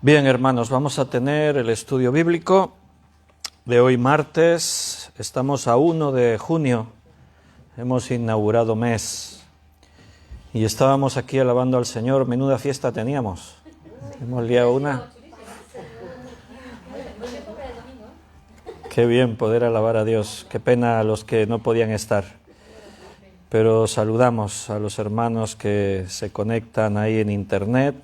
Bien, hermanos, vamos a tener el estudio bíblico de hoy martes. Estamos a 1 de junio, hemos inaugurado mes y estábamos aquí alabando al Señor. Menuda fiesta teníamos, hemos liado una. Qué bien poder alabar a Dios, qué pena a los que no podían estar. Pero saludamos a los hermanos que se conectan ahí en internet,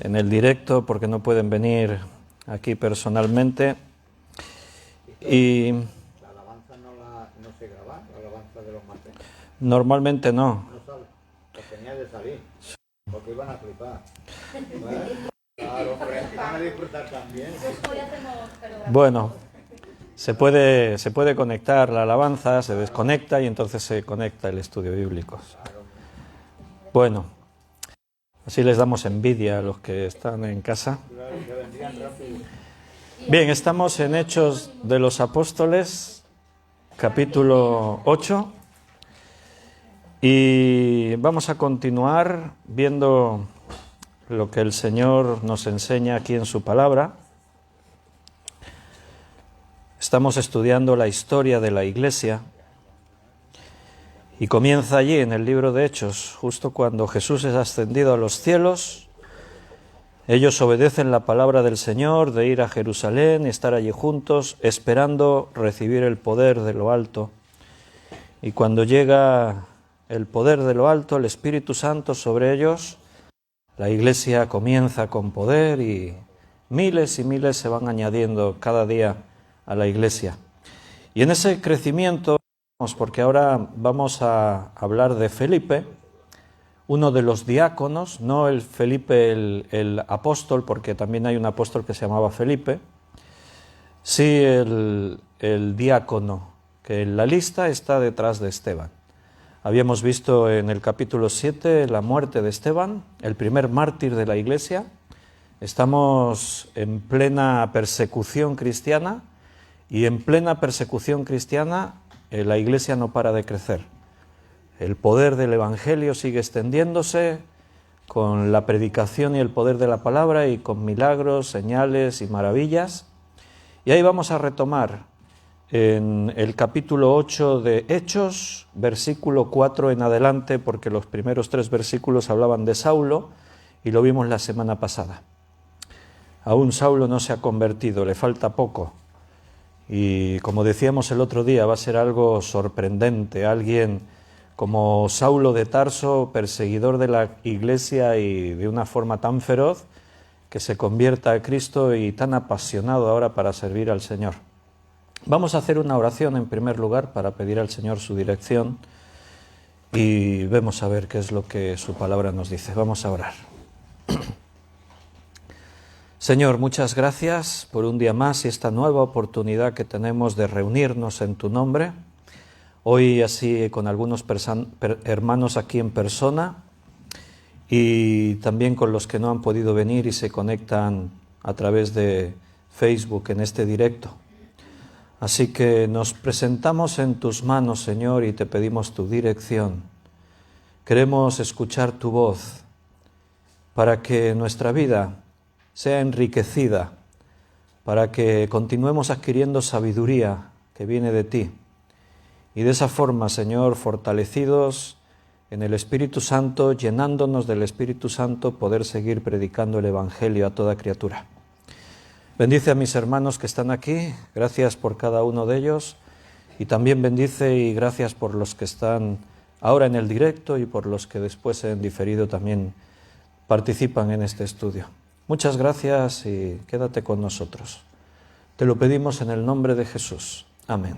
en el directo, porque no pueden venir aquí personalmente. Y ¿La alabanza no se graba? ¿La alabanza de los martes? Normalmente no. No sale. Pues tenía de salir, porque iban a flipar. Claro, hombre, van a disfrutar también. Bueno, se puede conectar la alabanza, se desconecta y entonces se conecta el estudio bíblico. Bueno, así les damos envidia a los que están en casa. Bien, estamos en Hechos de los Apóstoles, capítulo 8, y vamos a continuar viendo lo que el Señor nos enseña aquí en su palabra. Estamos estudiando la historia de la Iglesia y comienza allí en el libro de Hechos, justo cuando Jesús es ascendido a los cielos. Ellos obedecen la palabra del Señor de ir a Jerusalén y estar allí juntos, esperando recibir el poder de lo alto. Y cuando llega el poder de lo alto, el Espíritu Santo sobre ellos, la Iglesia comienza con poder y miles se van añadiendo cada día a la Iglesia. Y en ese crecimiento, porque ahora vamos a hablar de Felipe, uno de los diáconos, no el Felipe el apóstol, porque también hay un apóstol que se llamaba Felipe, sí el diácono, que en la lista está detrás de Esteban. Habíamos visto en el capítulo 7 la muerte de Esteban, el primer mártir de la Iglesia. Estamos en plena persecución cristiana y en plena persecución cristiana la Iglesia no para de crecer. El poder del Evangelio sigue extendiéndose con la predicación y el poder de la palabra y con milagros, señales y maravillas. Y ahí vamos a retomar en el capítulo 8 de Hechos, versículo 4 en adelante, porque los primeros 3 versículos hablaban de Saulo y lo vimos la semana pasada. Aún Saulo no se ha convertido, le falta poco. Y como decíamos el otro día, va a ser algo sorprendente, alguien como Saulo de Tarso, perseguidor de la Iglesia y de una forma tan feroz, que se convierta a Cristo y tan apasionado ahora para servir al Señor. Vamos a hacer una oración en primer lugar para pedir al Señor su dirección y vemos a ver qué es lo que su palabra nos dice. Vamos a orar. Señor, muchas gracias por un día más y esta nueva oportunidad que tenemos de reunirnos en tu nombre. Hoy así con algunos hermanos aquí en persona y también con los que no han podido venir y se conectan a través de Facebook en este directo. Así que nos presentamos en tus manos, Señor, y te pedimos tu dirección. Queremos escuchar tu voz para que nuestra vida sea enriquecida, para que continuemos adquiriendo sabiduría que viene de ti. Y de esa forma, Señor, fortalecidos en el Espíritu Santo, llenándonos del Espíritu Santo, poder seguir predicando el Evangelio a toda criatura. Bendice a mis hermanos que están aquí, gracias por cada uno de ellos, y también bendice y gracias por los que están ahora en el directo y por los que después en diferido también participan en este estudio. Muchas gracias y quédate con nosotros. Te lo pedimos en el nombre de Jesús. Amén.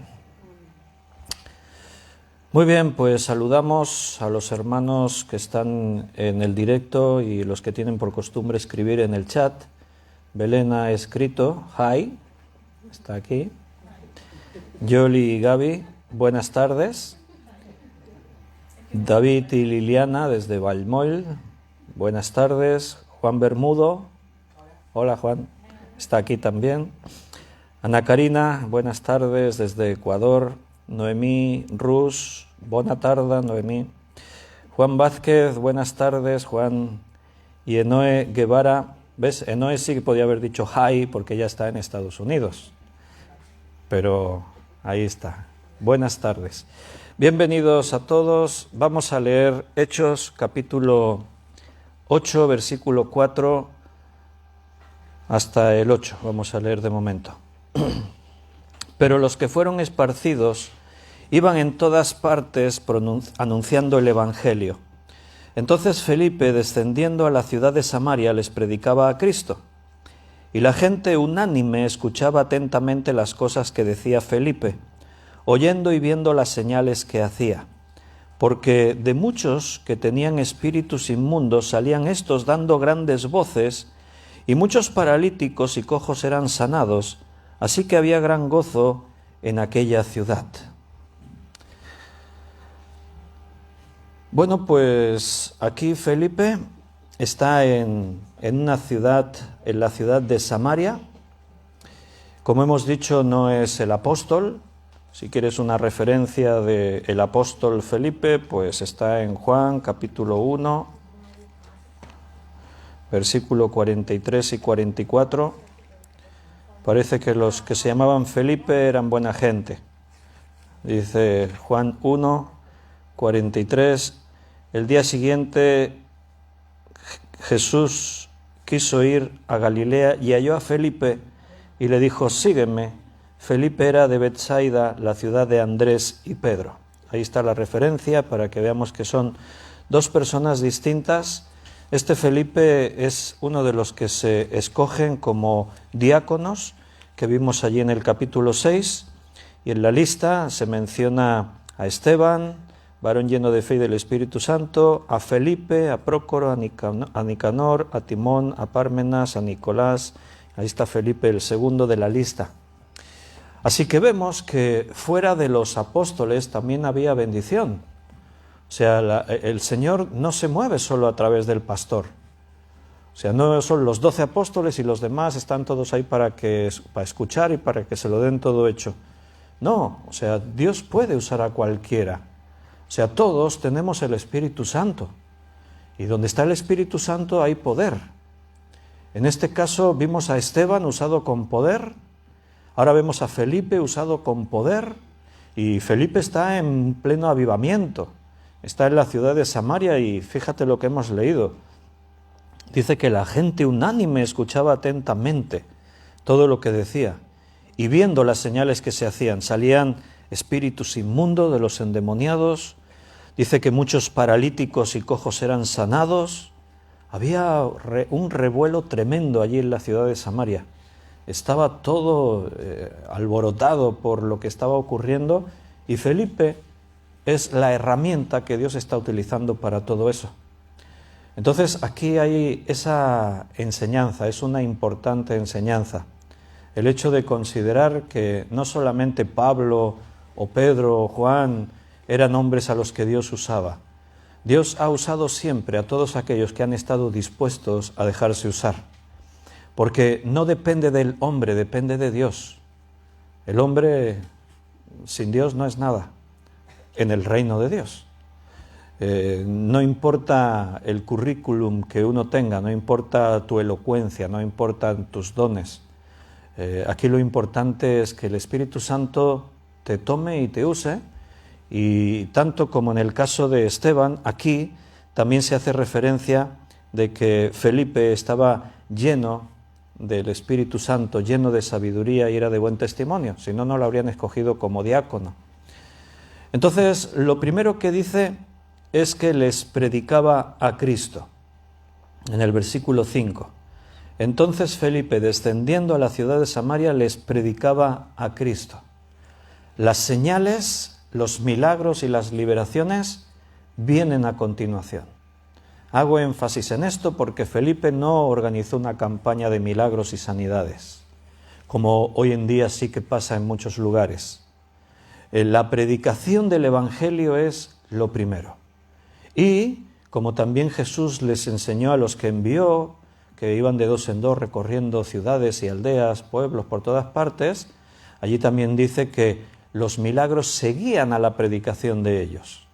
Muy bien, pues saludamos a los hermanos que están en el directo y los que tienen por costumbre escribir en el chat. Belén ha escrito, hi, está aquí. Yoli y Gaby, buenas tardes. David y Liliana desde Valmoll, buenas tardes. Juan Bermudo, hola Juan, está aquí también. Ana Karina, buenas tardes desde Ecuador. Noemí Rus, buena tarde, Noemí. Juan Vázquez, buenas tardes, Juan. Y Enoe Guevara, ¿Ves? Enoe sí que podía haber dicho hi porque ya está en Estados Unidos. Pero ahí está. Buenas tardes. Bienvenidos a todos. Vamos a leer Hechos capítulo 8, versículo 4 hasta el 8. Vamos a leer de momento. Pero los que fueron esparcidos iban en todas partes anunciando el Evangelio. Entonces Felipe, descendiendo a la ciudad de Samaria, les predicaba a Cristo. Y la gente unánime escuchaba atentamente las cosas que decía Felipe, oyendo y viendo las señales que hacía. Porque de muchos que tenían espíritus inmundos salían estos dando grandes voces, y muchos paralíticos y cojos eran sanados, así que había gran gozo en aquella ciudad. Bueno, pues aquí Felipe está en una ciudad, en la ciudad de Samaria. Como hemos dicho, no es el apóstol. Si quieres una referencia del apóstol Felipe, pues está en Juan capítulo 1, versículo 43 y 44. Parece que los que se llamaban Felipe eran buena gente. Dice Juan 1, 43. El día siguiente Jesús quiso ir a Galilea y halló a Felipe y le dijo, sígueme. Felipe era de Betsaida, la ciudad de Andrés y Pedro. Ahí está la referencia para que veamos que son dos personas distintas. Este Felipe es uno de los que se escogen como diáconos, que vimos allí en el capítulo 6, y en la lista se menciona a Esteban, varón lleno de fe y del Espíritu Santo, a Felipe, a Prócoro, a Nicanor, a Timón, a Pármenas, a Nicolás. Ahí está Felipe, el segundo de la lista. Así que vemos que fuera de los apóstoles también había bendición. O sea, el Señor no se mueve solo a través del pastor. O sea, no son los 12 apóstoles y los demás están todos ahí para escuchar y para que se lo den todo hecho. No, o sea, Dios puede usar a cualquiera. O sea, todos tenemos el Espíritu Santo. Y donde está el Espíritu Santo hay poder. En este caso vimos a Esteban usado con poder. Ahora vemos a Felipe usado con poder. Y Felipe está en pleno avivamiento. Está en la ciudad de Samaria y fíjate lo que hemos leído. Dice que la gente unánime escuchaba atentamente todo lo que decía. Y viendo las señales que se hacían, salían espíritus inmundos de los endemoniados. Dice que muchos paralíticos y cojos eran sanados. Había un revuelo tremendo allí en la ciudad de Samaria. Estaba todo alborotado por lo que estaba ocurriendo y Felipe es la herramienta que Dios está utilizando para todo eso. Entonces aquí hay esa enseñanza, es una importante enseñanza. El hecho de considerar que no solamente Pablo o Pedro o Juan eran hombres a los que Dios usaba. Dios ha usado siempre a todos aquellos que han estado dispuestos a dejarse usar. Porque no depende del hombre, depende de Dios. El hombre sin Dios no es nada en el reino de Dios. No importa el currículum que uno tenga, no importa tu elocuencia, no importan tus dones. Aquí lo importante es que el Espíritu Santo te tome y te use, y tanto como en el caso de Esteban, aquí también se hace referencia de que Felipe estaba lleno del Espíritu Santo, lleno de sabiduría y era de buen testimonio, si no, no lo habrían escogido como diácono. Entonces, lo primero que dice es que les predicaba a Cristo, en el versículo 5. Entonces Felipe, descendiendo a la ciudad de Samaria, les predicaba a Cristo. Las señales, los milagros y las liberaciones vienen a continuación. Hago énfasis en esto porque Felipe no organizó una campaña de milagros y sanidades, como hoy en día sí que pasa en muchos lugares. La predicación del Evangelio es lo primero. Y como también Jesús les enseñó a los que envió, que iban de dos en dos recorriendo ciudades y aldeas, pueblos por todas partes, allí también dice que los milagros seguían a la predicación de ellos.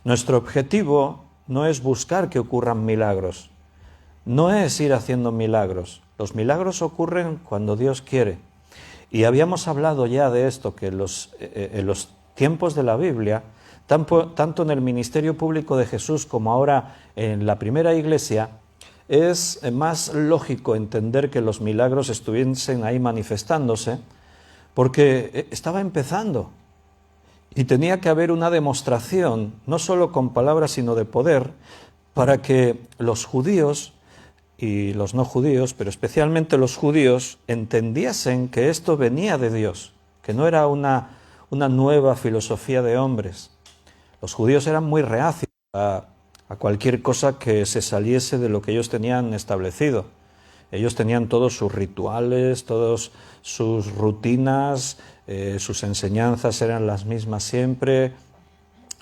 Nuestro objetivo no es buscar que ocurran milagros. no es ir haciendo milagros. Los milagros ocurren cuando Dios quiere. Y habíamos hablado ya de esto, que en los tiempos de la Biblia, tanto en el ministerio público de Jesús como ahora en la primera iglesia, es más lógico entender que los milagros estuviesen ahí manifestándose, porque estaba empezando y tenía que haber una demostración, no solo con palabras sino de poder, para que los judíos y los no judíos, pero especialmente los judíos, entendiesen que esto venía de Dios, que no era una nueva filosofía de hombres. Los judíos eran muy reacios a cualquier cosa que se saliese de lo que ellos tenían establecido. Ellos tenían todos sus rituales, todas sus rutinas, sus enseñanzas eran las mismas siempre,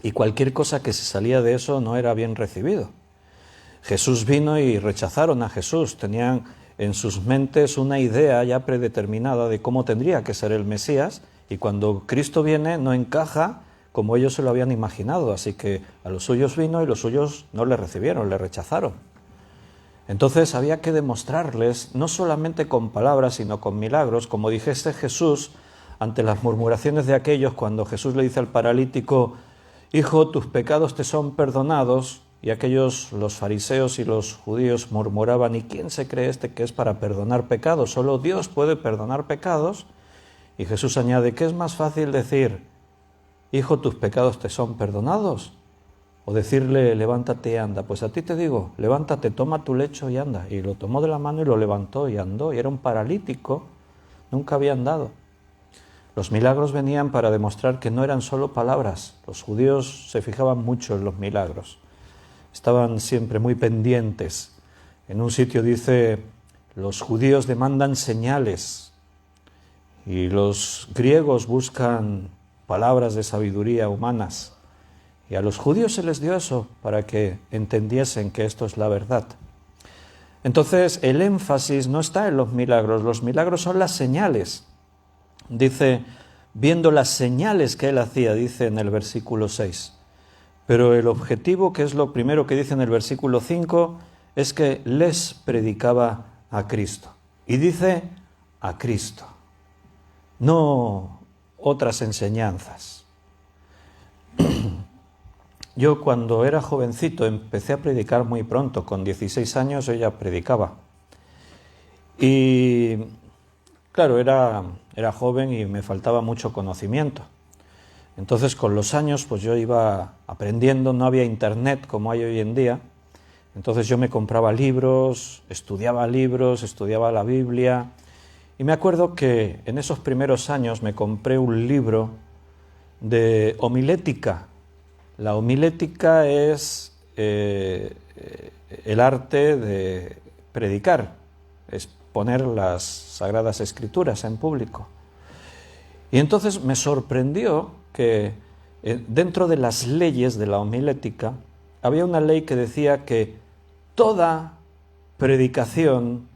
y cualquier cosa que se salía de eso no era bien recibido. Jesús vino y rechazaron a Jesús, tenían en sus mentes una idea ya predeterminada de cómo tendría que ser el Mesías, y cuando Cristo viene no encaja como ellos se lo habían imaginado, así que a los suyos vino y los suyos no le recibieron, le rechazaron. Entonces había que demostrarles, no solamente con palabras, sino con milagros, como dijese Jesús ante las murmuraciones de aquellos, cuando Jesús le dice al paralítico: «Hijo, tus pecados te son perdonados», y aquellos, los fariseos y los judíos, murmuraban: «¿Y quién se cree este que es para perdonar pecados? Solo Dios puede perdonar pecados». Y Jesús añade: ¿qué es más fácil decir: «Hijo, tus pecados te son perdonados», o decirle: «Levántate y anda»? Pues a ti te digo: levántate, toma tu lecho y anda. Y lo tomó de la mano y lo levantó y andó, y era un paralítico, nunca había andado. Los milagros venían para demostrar que no eran solo palabras. Los judíos se fijaban mucho en los milagros, estaban siempre muy pendientes. En un sitio dice: los judíos demandan señales y los griegos buscan palabras de sabiduría humanas. Y a los judíos se les dio eso para que entendiesen que esto es la verdad. Entonces el énfasis no está en los milagros son las señales. Dice: viendo las señales que él hacía, dice en el versículo 6. Pero el objetivo, que es lo primero que dice en el versículo 5, es que les predicaba a Cristo. Y dice a Cristo, no otras enseñanzas. Yo cuando era jovencito empecé a predicar muy pronto, con 16 años yo ya predicaba. Y claro, era joven y me faltaba mucho conocimiento. Entonces con los años pues yo iba aprendiendo, no había internet como hay hoy en día. Entonces yo me compraba libros, estudiaba la Biblia. Y me acuerdo que en esos primeros años me compré un libro de homilética. La homilética es el arte de predicar, es poner las Sagradas Escrituras en público. Y entonces me sorprendió que dentro de las leyes de la homilética había una ley que decía que toda predicación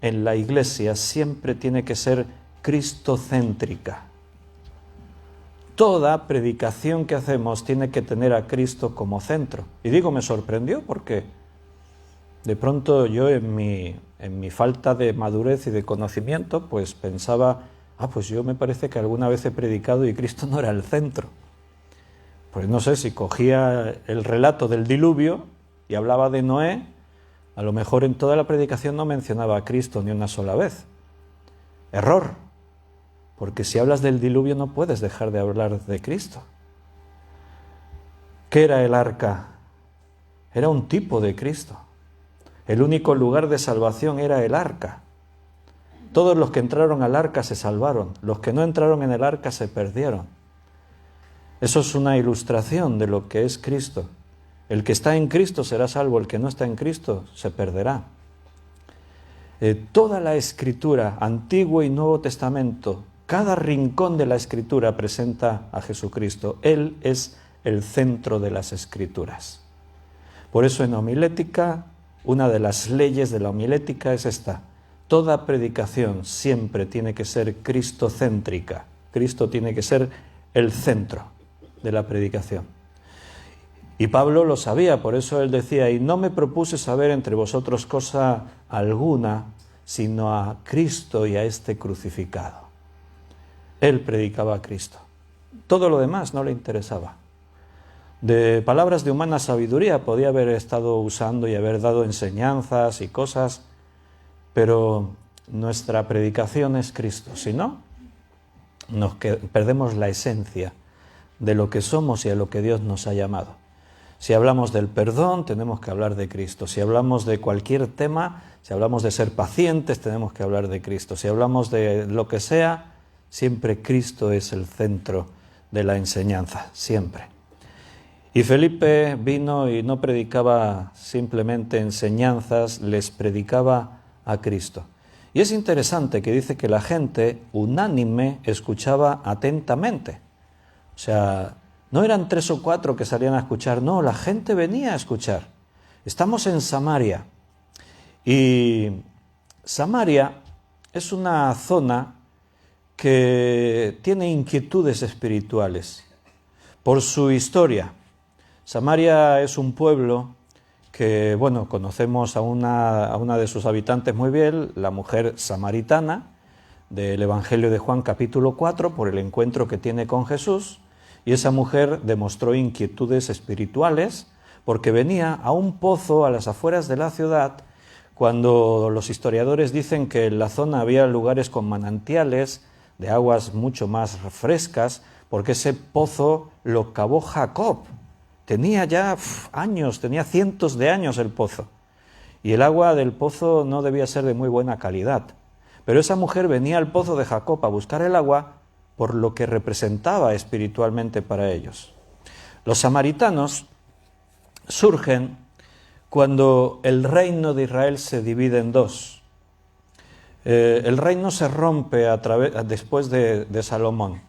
en la iglesia siempre tiene que ser cristocéntrica. Toda predicación que hacemos tiene que tener a Cristo como centro. Y digo, me sorprendió porque de pronto yo en mi falta de madurez y de conocimiento, pues pensaba, pues yo me parece que alguna vez he predicado y Cristo no era el centro. Pues no sé, si cogía el relato del diluvio y hablaba de Noé, a lo mejor en toda la predicación no mencionaba a Cristo ni una sola vez. Error. Porque si hablas del diluvio no puedes dejar de hablar de Cristo. ¿Qué era el arca? Era un tipo de Cristo. El único lugar de salvación era el arca. Todos los que entraron al arca se salvaron. Los que no entraron en el arca se perdieron. Eso es una ilustración de lo que es Cristo. El que está en Cristo será salvo, el que no está en Cristo se perderá. Toda la Escritura, Antiguo y Nuevo Testamento, cada rincón de la Escritura presenta a Jesucristo. Él es el centro de las Escrituras. Por eso en homilética, una de las leyes de la homilética es esta: toda predicación siempre tiene que ser cristocéntrica. Cristo tiene que ser el centro de la predicación. Y Pablo lo sabía, por eso él decía, y no me propuse saber entre vosotros cosa alguna, sino a Cristo y a este crucificado. Él predicaba a Cristo. Todo lo demás no le interesaba. De palabras de humana sabiduría podía haber estado usando y haber dado enseñanzas y cosas, pero nuestra predicación es Cristo. Si no, perdemos la esencia de lo que somos y a lo que Dios nos ha llamado. Si hablamos del perdón, tenemos que hablar de Cristo. Si hablamos de cualquier tema, si hablamos de ser pacientes, tenemos que hablar de Cristo. Si hablamos de lo que sea, siempre Cristo es el centro de la enseñanza, siempre. Y Felipe vino y no predicaba simplemente enseñanzas, les predicaba a Cristo. Y es interesante que dice que la gente unánime escuchaba atentamente. O sea, no eran 3 o 4 que salían a escuchar, no, la gente venía a escuchar. Estamos en Samaria. Y Samaria es una zona que tiene inquietudes espirituales por su historia. Samaria es un pueblo que, bueno, conocemos a una de sus habitantes muy bien, la mujer samaritana, del Evangelio de Juan capítulo 4, por el encuentro que tiene con Jesús, y esa mujer demostró inquietudes espirituales porque venía a un pozo a las afueras de la ciudad, cuando los historiadores dicen que en la zona había lugares con manantiales de aguas mucho más frescas, porque ese pozo lo cavó Jacob. Tenía ya años, tenía cientos de años el pozo, y el agua del pozo no debía ser de muy buena calidad. Pero esa mujer venía al pozo de Jacob a buscar el agua por lo que representaba espiritualmente para ellos. Los samaritanos surgen cuando el reino de Israel se divide en 2. El reino se rompe después de Salomón.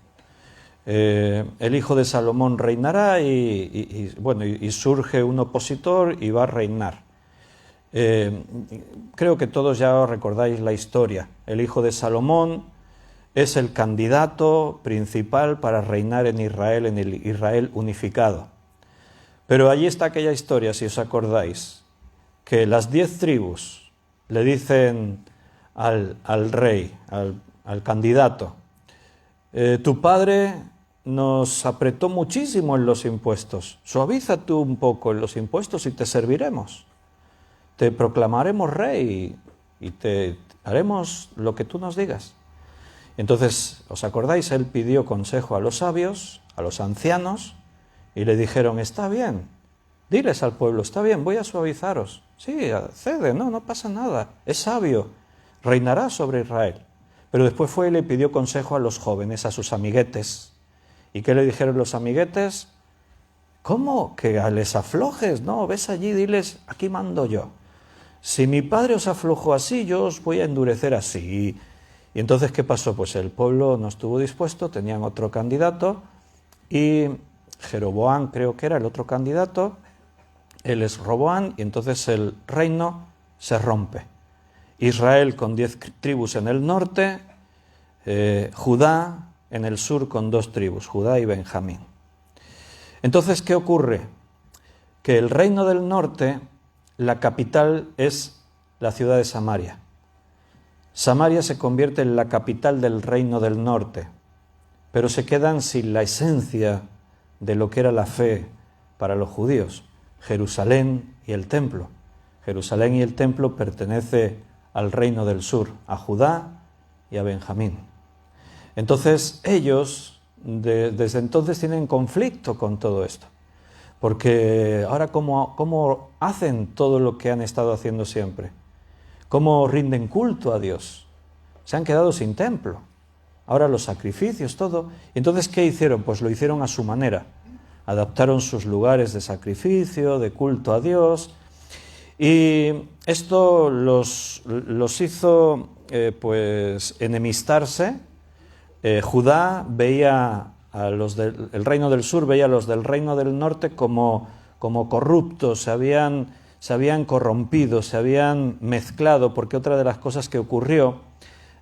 El hijo de Salomón reinará y surge un opositor y va a reinar. Creo que todos ya recordáis la historia. El hijo de Salomón es el candidato principal para reinar en el Israel unificado. Pero allí está aquella historia, si os acordáis, que las 10 tribus le dicen al rey, al candidato, tu padre nos apretó muchísimo en los impuestos, suaviza tú un poco en los impuestos y te serviremos. Te proclamaremos rey y te haremos lo que tú nos digas. Entonces, ¿os acordáis? Él pidió consejo a los sabios, a los ancianos, y le dijeron, está bien, diles al pueblo, está bien, voy a suavizaros. Sí, cede, no pasa nada, es sabio, reinará sobre Israel. Pero después fue y le pidió consejo a los jóvenes, a sus amiguetes. ¿Y qué le dijeron los amiguetes? ¿Cómo? Que les aflojes, no, ves allí, diles, aquí mando yo. Si mi padre os aflojó así, yo os voy a endurecer así. Y entonces, ¿qué pasó? Pues el pueblo no estuvo dispuesto, tenían otro candidato, y Jeroboam creo que era el otro candidato, él es Roboam, y entonces el reino se rompe. Israel con 10 tribus en el norte, Judá en el sur con 2 tribus, Judá y Benjamín. Entonces, ¿qué ocurre? Que el reino del norte, la capital es la ciudad de Samaria. Samaria se convierte en la capital del reino del norte, pero se quedan sin la esencia de lo que era la fe para los judíos, Jerusalén y el templo. Jerusalén y el templo pertenece al reino del sur, a Judá y a Benjamín. Entonces ellos desde entonces tienen conflicto con todo esto, porque ahora ¿cómo hacen todo lo que han estado haciendo siempre? ¿Cómo rinden culto a Dios? Se han quedado sin templo. Ahora los sacrificios, todo. Entonces, ¿qué hicieron? Pues lo hicieron a su manera. Adaptaron sus lugares de sacrificio, de culto a Dios. Y esto los hizo pues enemistarse. Judá veía a los el reino del sur, veía a los del reino del norte como corruptos, se habían corrompido, se habían mezclado, porque otra de las cosas que ocurrió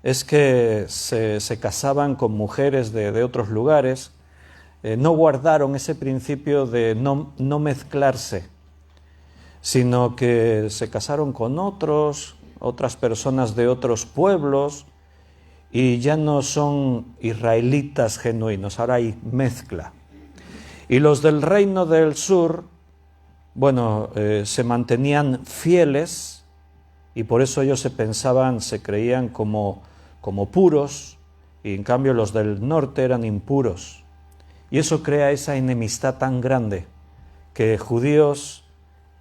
es que se casaban con mujeres de otros lugares, no guardaron ese principio de no mezclarse, sino que se casaron con otras personas de otros pueblos, y ya no son israelitas genuinos, ahora hay mezcla. Y los del reino del sur, se mantenían fieles, y por eso ellos se creían como puros, y en cambio los del norte eran impuros. Y eso crea esa enemistad tan grande, que judíos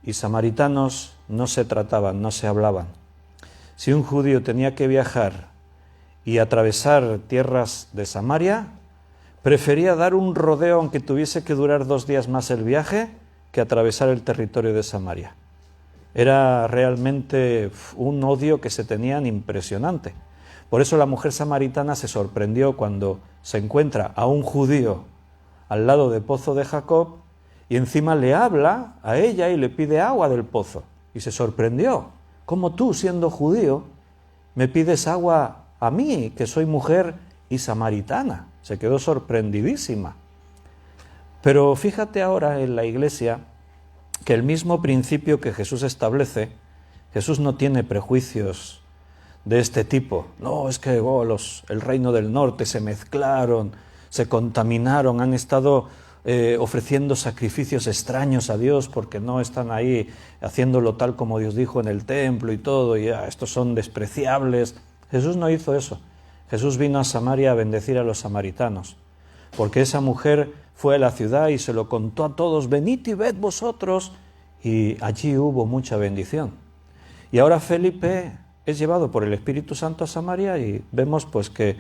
y samaritanos no se trataban, no se hablaban. Si un judío tenía que viajar y atravesar tierras de Samaria, prefería dar un rodeo aunque tuviese que durar 2 días más el viaje, que atravesar el territorio de Samaria. Era realmente un odio que se tenían impresionante. Por eso la mujer samaritana se sorprendió cuando se encuentra a un judío al lado del pozo de Jacob, y encima le habla a ella y le pide agua del pozo. Y se sorprendió. ¿Cómo tú, siendo judío, me pides agua a mí, que soy mujer y samaritana? Se quedó sorprendidísima. Pero fíjate ahora en la Iglesia que el mismo principio que Jesús establece, Jesús no tiene prejuicios de este tipo. No, es que el reino del norte se mezclaron, se contaminaron, han estado ofreciendo sacrificios extraños a Dios porque no están ahí haciéndolo tal como Dios dijo en el templo y todo, y estos son despreciables. Jesús no hizo eso. Jesús vino a Samaria a bendecir a los samaritanos, porque esa mujer fue a la ciudad y se lo contó a todos: venid y ved vosotros, y allí hubo mucha bendición. Y ahora Felipe es llevado por el Espíritu Santo a Samaria, y vemos pues que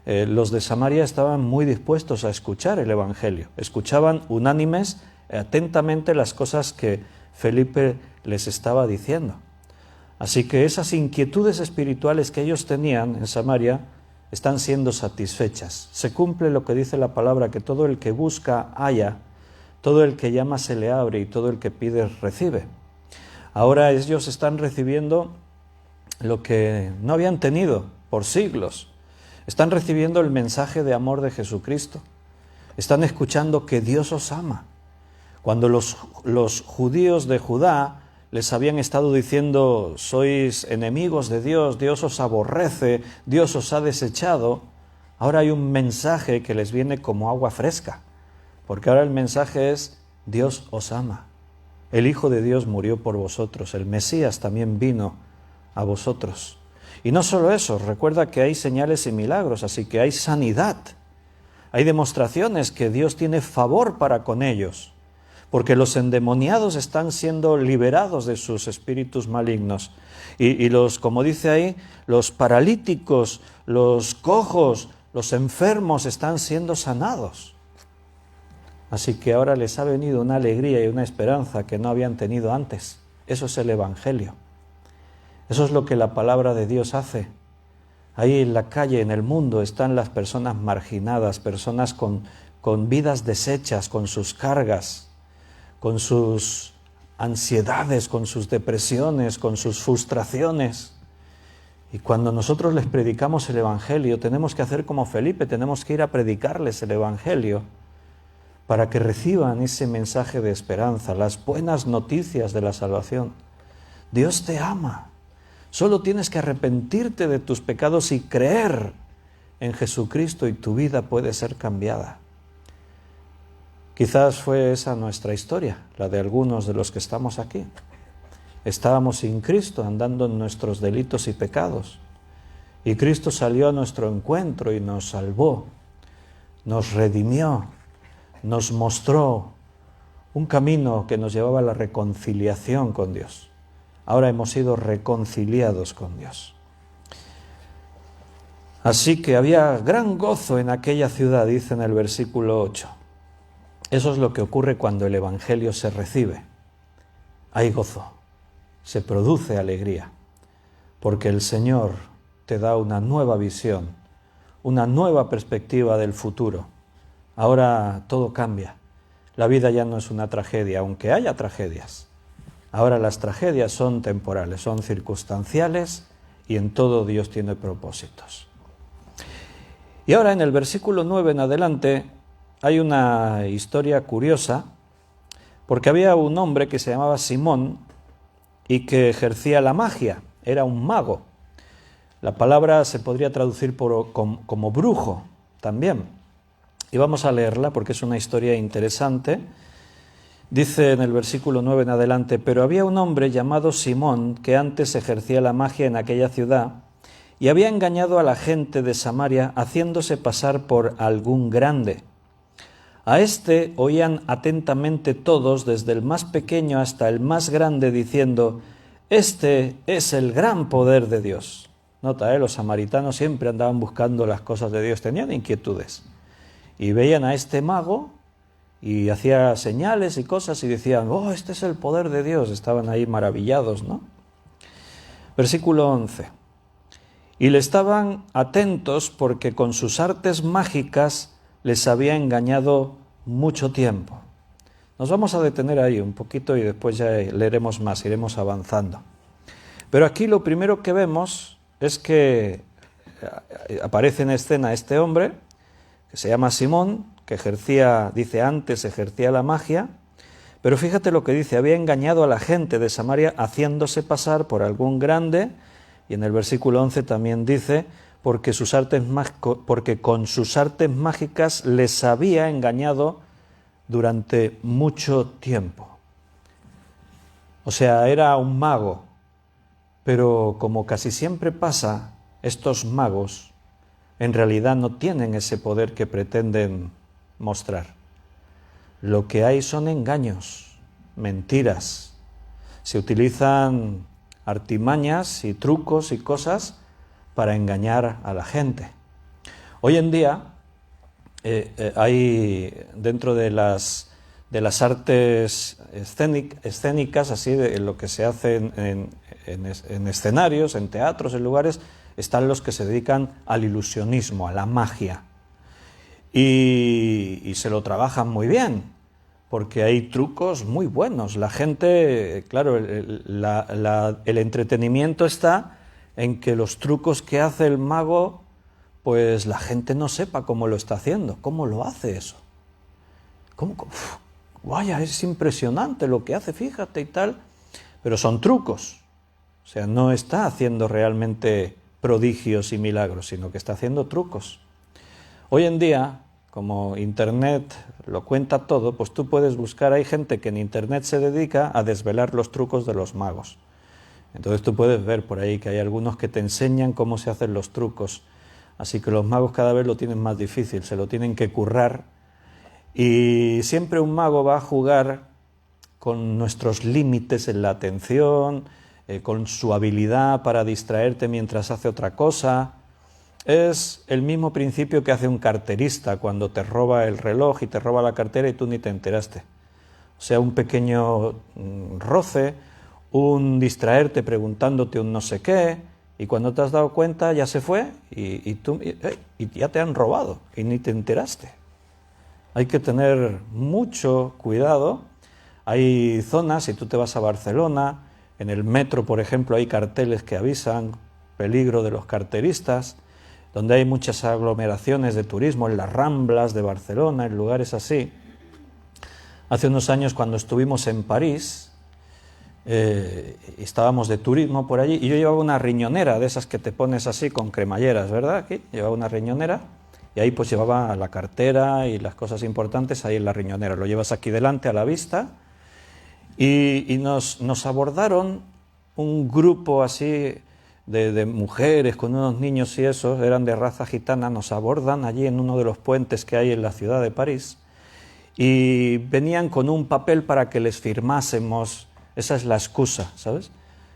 los de Samaria estaban muy dispuestos a escuchar el Evangelio, escuchaban unánimes, atentamente las cosas que Felipe les estaba diciendo. Así que esas inquietudes espirituales que ellos tenían en Samaria están siendo satisfechas. Se cumple lo que dice la palabra, que todo el que busca halla, todo el que llama se le abre, y todo el que pide recibe. Ahora ellos están recibiendo lo que no habían tenido por siglos. Están recibiendo el mensaje de amor de Jesucristo. Están escuchando que Dios os ama. Cuando los judíos de Judá les habían estado diciendo: sois enemigos de Dios, Dios os aborrece, Dios os ha desechado, ahora hay un mensaje que les viene como agua fresca, porque ahora el mensaje es: Dios os ama. El Hijo de Dios murió por vosotros, el Mesías también vino a vosotros. Y no solo eso, recuerda que hay señales y milagros, así que hay sanidad. Hay demostraciones que Dios tiene favor para con ellos, porque los endemoniados están siendo liberados de sus espíritus malignos. Y como dice ahí, los paralíticos, los cojos, los enfermos están siendo sanados. Así que ahora les ha venido una alegría y una esperanza que no habían tenido antes. Eso es el Evangelio. Eso es lo que la palabra de Dios hace. Ahí en la calle, en el mundo, están las personas marginadas, personas con vidas deshechas, con sus cargas, con sus ansiedades, con sus depresiones, con sus frustraciones. Y cuando nosotros les predicamos el Evangelio, tenemos que hacer como Felipe, tenemos que ir a predicarles el Evangelio para que reciban ese mensaje de esperanza, las buenas noticias de la salvación. Dios te ama. Solo tienes que arrepentirte de tus pecados y creer en Jesucristo, y tu vida puede ser cambiada. Quizás fue esa nuestra historia, la de algunos de los que estamos aquí. Estábamos sin Cristo, andando en nuestros delitos y pecados, y Cristo salió a nuestro encuentro y nos salvó, nos redimió, nos mostró un camino que nos llevaba a la reconciliación con Dios. Ahora hemos sido reconciliados con Dios. Así que había gran gozo en aquella ciudad, dice en el versículo 8. Eso es lo que ocurre cuando el Evangelio se recibe. Hay gozo, se produce alegría, porque el Señor te da una nueva visión, una nueva perspectiva del futuro. Ahora todo cambia. La vida ya no es una tragedia, aunque haya tragedias. Ahora las tragedias son temporales, son circunstanciales, y en todo Dios tiene propósitos. Y ahora en el versículo 9 en adelante hay una historia curiosa, porque había un hombre que se llamaba Simón y que ejercía la magia, era un mago. La palabra se podría traducir como brujo también. Y vamos a leerla porque es una historia interesante. Dice en el versículo 9 en adelante: pero había un hombre llamado Simón que antes ejercía la magia en aquella ciudad y había engañado a la gente de Samaria haciéndose pasar por algún grande. A este oían atentamente todos, desde el más pequeño hasta el más grande, diciendo: este es el gran poder de Dios. Nota, los samaritanos siempre andaban buscando las cosas de Dios, tenían inquietudes. Y veían a este mago y hacía señales y cosas y decían: oh, este es el poder de Dios. Estaban ahí maravillados, ¿no? Versículo 11. Y le estaban atentos porque con sus artes mágicas les había engañado mucho tiempo. Nos vamos a detener ahí un poquito y después ya leeremos más, iremos avanzando. Pero aquí lo primero que vemos es que aparece en escena este hombre, que se llama Simón, que antes ejercía la magia, pero fíjate lo que dice: había engañado a la gente de Samaria haciéndose pasar por algún grande, y en el versículo 11 también dice: porque con sus artes mágicas les había engañado durante mucho tiempo. O sea, era un mago, pero como casi siempre pasa, estos magos en realidad no tienen ese poder que pretenden mostrar. Lo que hay son engaños, mentiras. Se utilizan artimañas y trucos y cosas para engañar a la gente. Hoy en día hay dentro de las artes escénicas, así de lo que se hace en escenarios, en teatros, en lugares, están los que se dedican al ilusionismo, a la magia. Y se lo trabajan muy bien, porque hay trucos muy buenos. La gente, claro, el entretenimiento está en que los trucos que hace el mago, pues la gente no sepa cómo lo está haciendo, cómo lo hace eso. Vaya, es impresionante lo que hace, fíjate y tal. Pero son trucos. O sea, no está haciendo realmente prodigios y milagros, sino que está haciendo trucos. Hoy en día, como Internet lo cuenta todo, pues tú puedes buscar, hay gente que en Internet se dedica a desvelar los trucos de los magos. Entonces tú puedes ver por ahí que hay algunos que te enseñan cómo se hacen los trucos. Así que los magos cada vez lo tienen más difícil, se lo tienen que currar. Y siempre un mago va a jugar con nuestros límites en la atención, con su habilidad para distraerte mientras hace otra cosa. Es el mismo principio que hace un carterista cuando te roba el reloj y te roba la cartera y tú ni te enteraste. O sea, un pequeño roce, un distraerte preguntándote un no sé qué, y cuando te has dado cuenta ya se fue y ya te han robado y ni te enteraste. Hay que tener mucho cuidado. Hay zonas, si tú te vas a Barcelona, en el metro, por ejemplo, hay carteles que avisan peligro de los carteristas, donde hay muchas aglomeraciones de turismo, en las Ramblas de Barcelona, en lugares así. Hace unos años, cuando estuvimos en París, estábamos de turismo por allí, y yo llevaba una riñonera, de esas que te pones así con cremalleras, ¿verdad? Aquí llevaba una riñonera, y ahí pues llevaba la cartera y las cosas importantes ahí en la riñonera. Lo llevas aquí delante a la vista, y nos abordaron un grupo así de mujeres con unos niños y esos, eran de raza gitana, nos abordan allí en uno de los puentes que hay en la ciudad de París, y venían con un papel para que les firmásemos. Esa es la excusa, ¿sabes?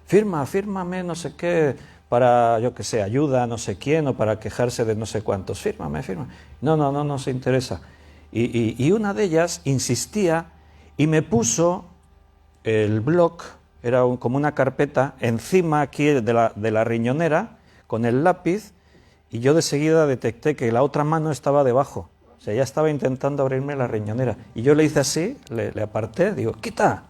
Fírmame no sé qué, para, yo qué sé, ayuda a no sé quién, o para quejarse de no sé cuántos. Fírmame. No se interesa. Y una de ellas insistía y me puso el blog, era como una carpeta, encima aquí de la riñonera, con el lápiz, y yo de seguida detecté que la otra mano estaba debajo. O sea, ya estaba intentando abrirme la riñonera. Y yo le hice así, le aparté, digo, quita,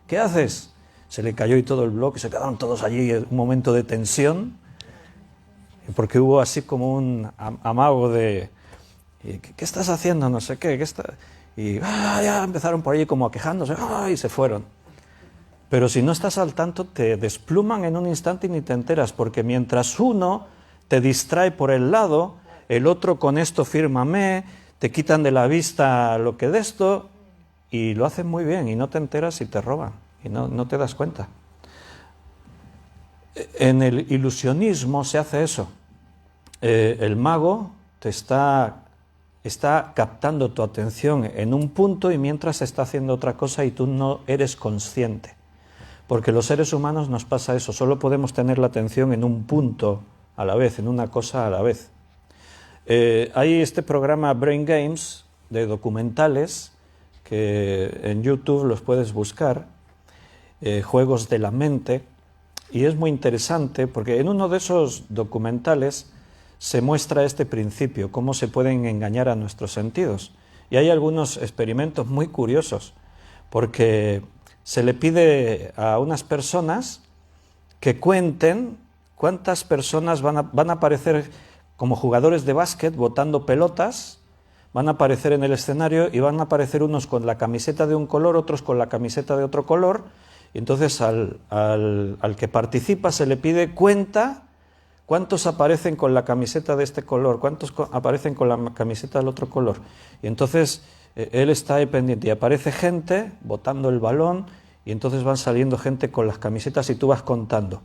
¿qué haces? Se le cayó y todo el blog, se quedaron todos allí, un momento de tensión, porque hubo así como un amago de... ¿Y qué estás haciendo? No sé qué. Y ya empezaron por allí como quejándose y se fueron. Pero si no estás al tanto, te despluman en un instante y ni te enteras, porque mientras uno te distrae por el lado, el otro con esto fírmame, te quitan de la vista lo que de esto, y lo hacen muy bien, y no te enteras y te roban, y no te das cuenta. En el ilusionismo se hace eso. El mago te está captando tu atención en un punto y mientras está haciendo otra cosa y tú no eres consciente. Porque los seres humanos nos pasa eso, solo podemos tener la atención en un punto a la vez, en una cosa a la vez. Hay este programa Brain Games de documentales que en YouTube los puedes buscar, juegos de la mente, y es muy interesante porque en uno de esos documentales se muestra este principio, cómo se pueden engañar a nuestros sentidos. Y hay algunos experimentos muy curiosos, porque se le pide a unas personas que cuenten cuántas personas van a aparecer como jugadores de básquet botando pelotas, van a aparecer en el escenario y van a aparecer unos con la camiseta de un color, otros con la camiseta de otro color, y entonces al que participa se le pide cuenta cuántos aparecen con la camiseta de este color, cuántos aparecen con la camiseta del otro color. Y entonces él está ahí pendiente y aparece gente botando el balón y entonces van saliendo gente con las camisetas y tú vas contando.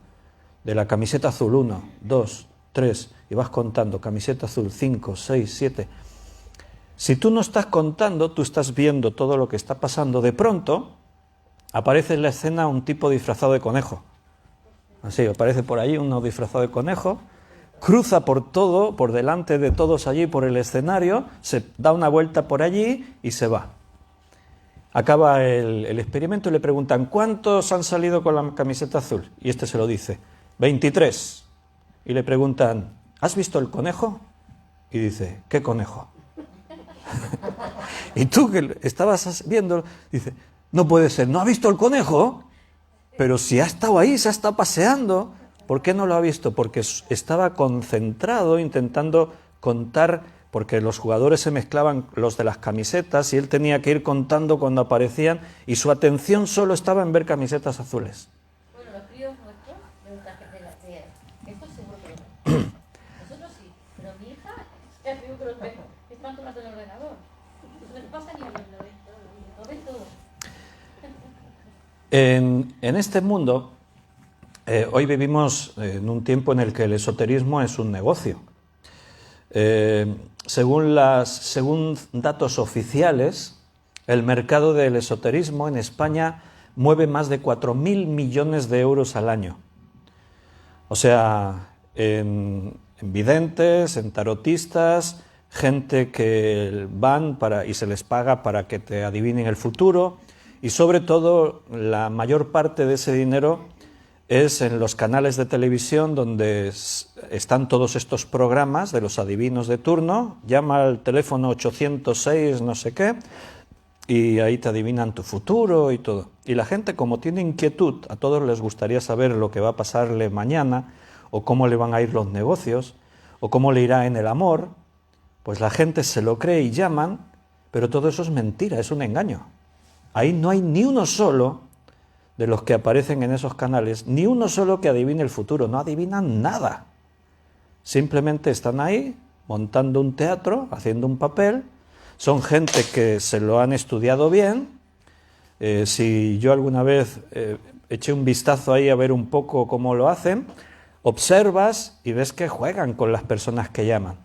De la camiseta azul 1, 2, 3 y vas contando, camiseta azul 5, 6, 7. Si tú no estás contando, tú estás viendo todo lo que está pasando, de pronto aparece en la escena un tipo disfrazado de conejo. Así, aparece por allí uno disfrazado de conejo, cruza por todo, por delante de todos allí, por el escenario, se da una vuelta por allí y se va. Acaba el experimento y le preguntan, ¿cuántos han salido con la camiseta azul? Y este se lo dice, 23. Y le preguntan, ¿has visto el conejo? Y dice, ¿qué conejo? Y tú que estabas viendo, dice, no puede ser, ¿no ha visto el conejo? Pero si ha estado ahí, se ha estado paseando, ¿por qué no lo ha visto? Porque estaba concentrado intentando contar, porque los jugadores se mezclaban los de las camisetas y él tenía que ir contando cuando aparecían y su atención solo estaba en ver camisetas azules. Bueno, los críos nuestros, esto seguro que lo ven. Nosotros sí, pero mi hija, ya digo que lo ven, están tomando el ordenador. No les pasa ni a verlo, lo ven todo. En este mundo, hoy vivimos en un tiempo en el que el esoterismo es un negocio. Según datos oficiales, el mercado del esoterismo en España mueve más de 4.000 millones de euros al año. O sea, en videntes, en tarotistas, gente que van y se les paga para que te adivinen el futuro. Y sobre todo, la mayor parte de ese dinero es en los canales de televisión donde están todos estos programas de los adivinos de turno. Llama al teléfono 806 no sé qué y ahí te adivinan tu futuro y todo. Y la gente, como tiene inquietud, a todos les gustaría saber lo que va a pasarle mañana o cómo le van a ir los negocios o cómo le irá en el amor, pues la gente se lo cree y llaman, pero todo eso es mentira, es un engaño. Ahí no hay ni uno solo de los que aparecen en esos canales, ni uno solo que adivine el futuro, no adivinan nada. Simplemente están ahí montando un teatro, haciendo un papel, son gente que se lo han estudiado bien. Si yo alguna vez eché un vistazo ahí a ver un poco cómo lo hacen, observas y ves que juegan con las personas que llaman.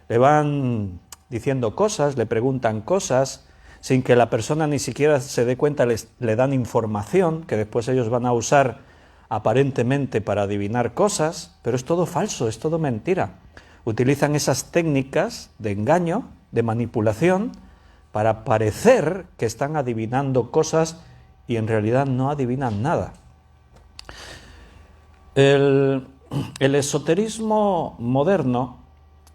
Le van diciendo cosas, le preguntan cosas, sin que la persona ni siquiera se dé cuenta, le dan información que después ellos van a usar aparentemente para adivinar cosas, pero es todo falso, es todo mentira. Utilizan esas técnicas de engaño, de manipulación, para parecer que están adivinando cosas y en realidad no adivinan nada. El esoterismo moderno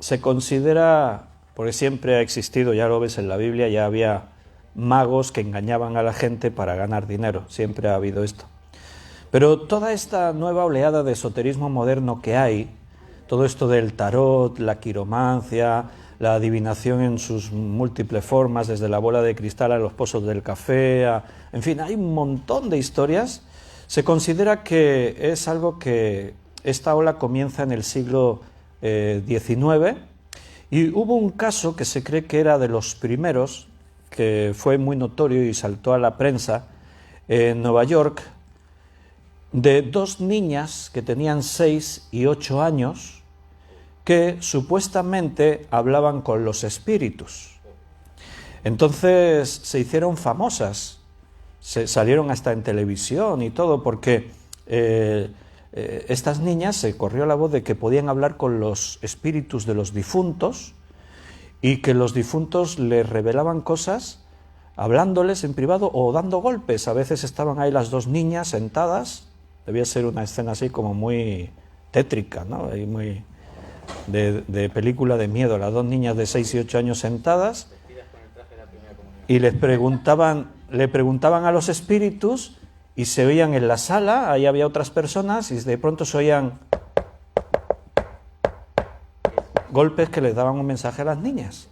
se considera, porque siempre ha existido, ya lo ves en la Biblia, ya había magos que engañaban a la gente para ganar dinero, siempre ha habido esto. Pero toda esta nueva oleada de esoterismo moderno que hay, todo esto del tarot, la quiromancia, la adivinación en sus múltiples formas, desde la bola de cristal a los pozos del café, en fin, hay un montón de historias. Se considera que es algo que esta ola comienza en el siglo XIX, y hubo un caso que se cree que era de los primeros, que fue muy notorio y saltó a la prensa, en Nueva York, de dos niñas que tenían 6 y 8 años, que supuestamente hablaban con los espíritus. Entonces se hicieron famosas, salieron hasta en televisión y todo, porque estas niñas, se corrió la voz de que podían hablar con los espíritus de los difuntos, y que los difuntos les revelaban cosas hablándoles en privado o dando golpes. A veces estaban ahí las dos niñas sentadas, debía ser una escena así como muy tétrica, ¿no? Y muy de película de miedo, las dos niñas de 6 y 8 años sentadas, y le preguntaban a los espíritus, y se oían en la sala, ahí había otras personas, y de pronto se oían golpes que les daban un mensaje a las niñas.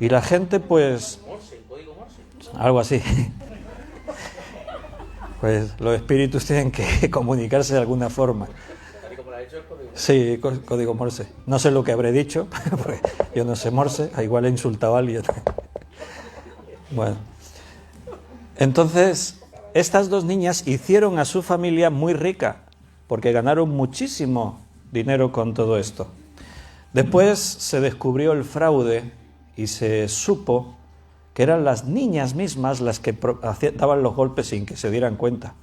Y la gente, pues, algo así. Pues los espíritus tienen que comunicarse de alguna forma. Sí, código Morse. No sé lo que habré dicho, porque yo no sé Morse, igual he insultado a alguien. Bueno, entonces, estas dos niñas hicieron a su familia muy rica, porque ganaron muchísimo dinero con todo esto. Después se descubrió el fraude y se supo que eran las niñas mismas las que daban los golpes sin que se dieran cuenta.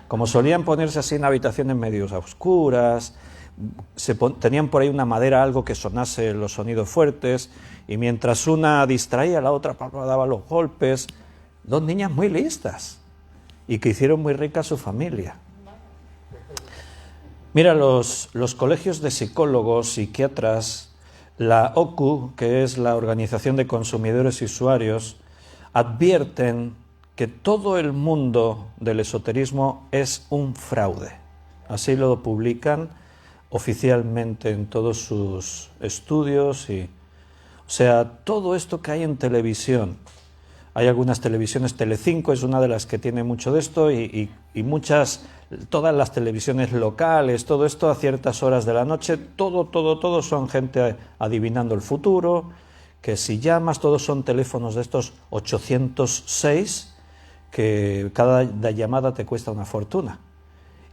Como solían ponerse así en habitaciones medio oscuras, tenían por ahí una madera, algo que sonase los sonidos fuertes, y mientras una distraía, la otra daba los golpes. Dos niñas muy listas y que hicieron muy rica a su familia. Mira, los colegios de psicólogos, psiquiatras, la OCU, que es la Organización de Consumidores y Usuarios, advierten que todo el mundo del esoterismo es un fraude. Así lo publican oficialmente en todos sus estudios. O sea, todo esto que hay en televisión, hay algunas televisiones, Telecinco es una de las que tiene mucho de esto, y todas las televisiones locales, todo esto a ciertas horas de la noche, todo son gente adivinando el futuro, que si llamas, todos son teléfonos de estos 806, que cada llamada te cuesta una fortuna,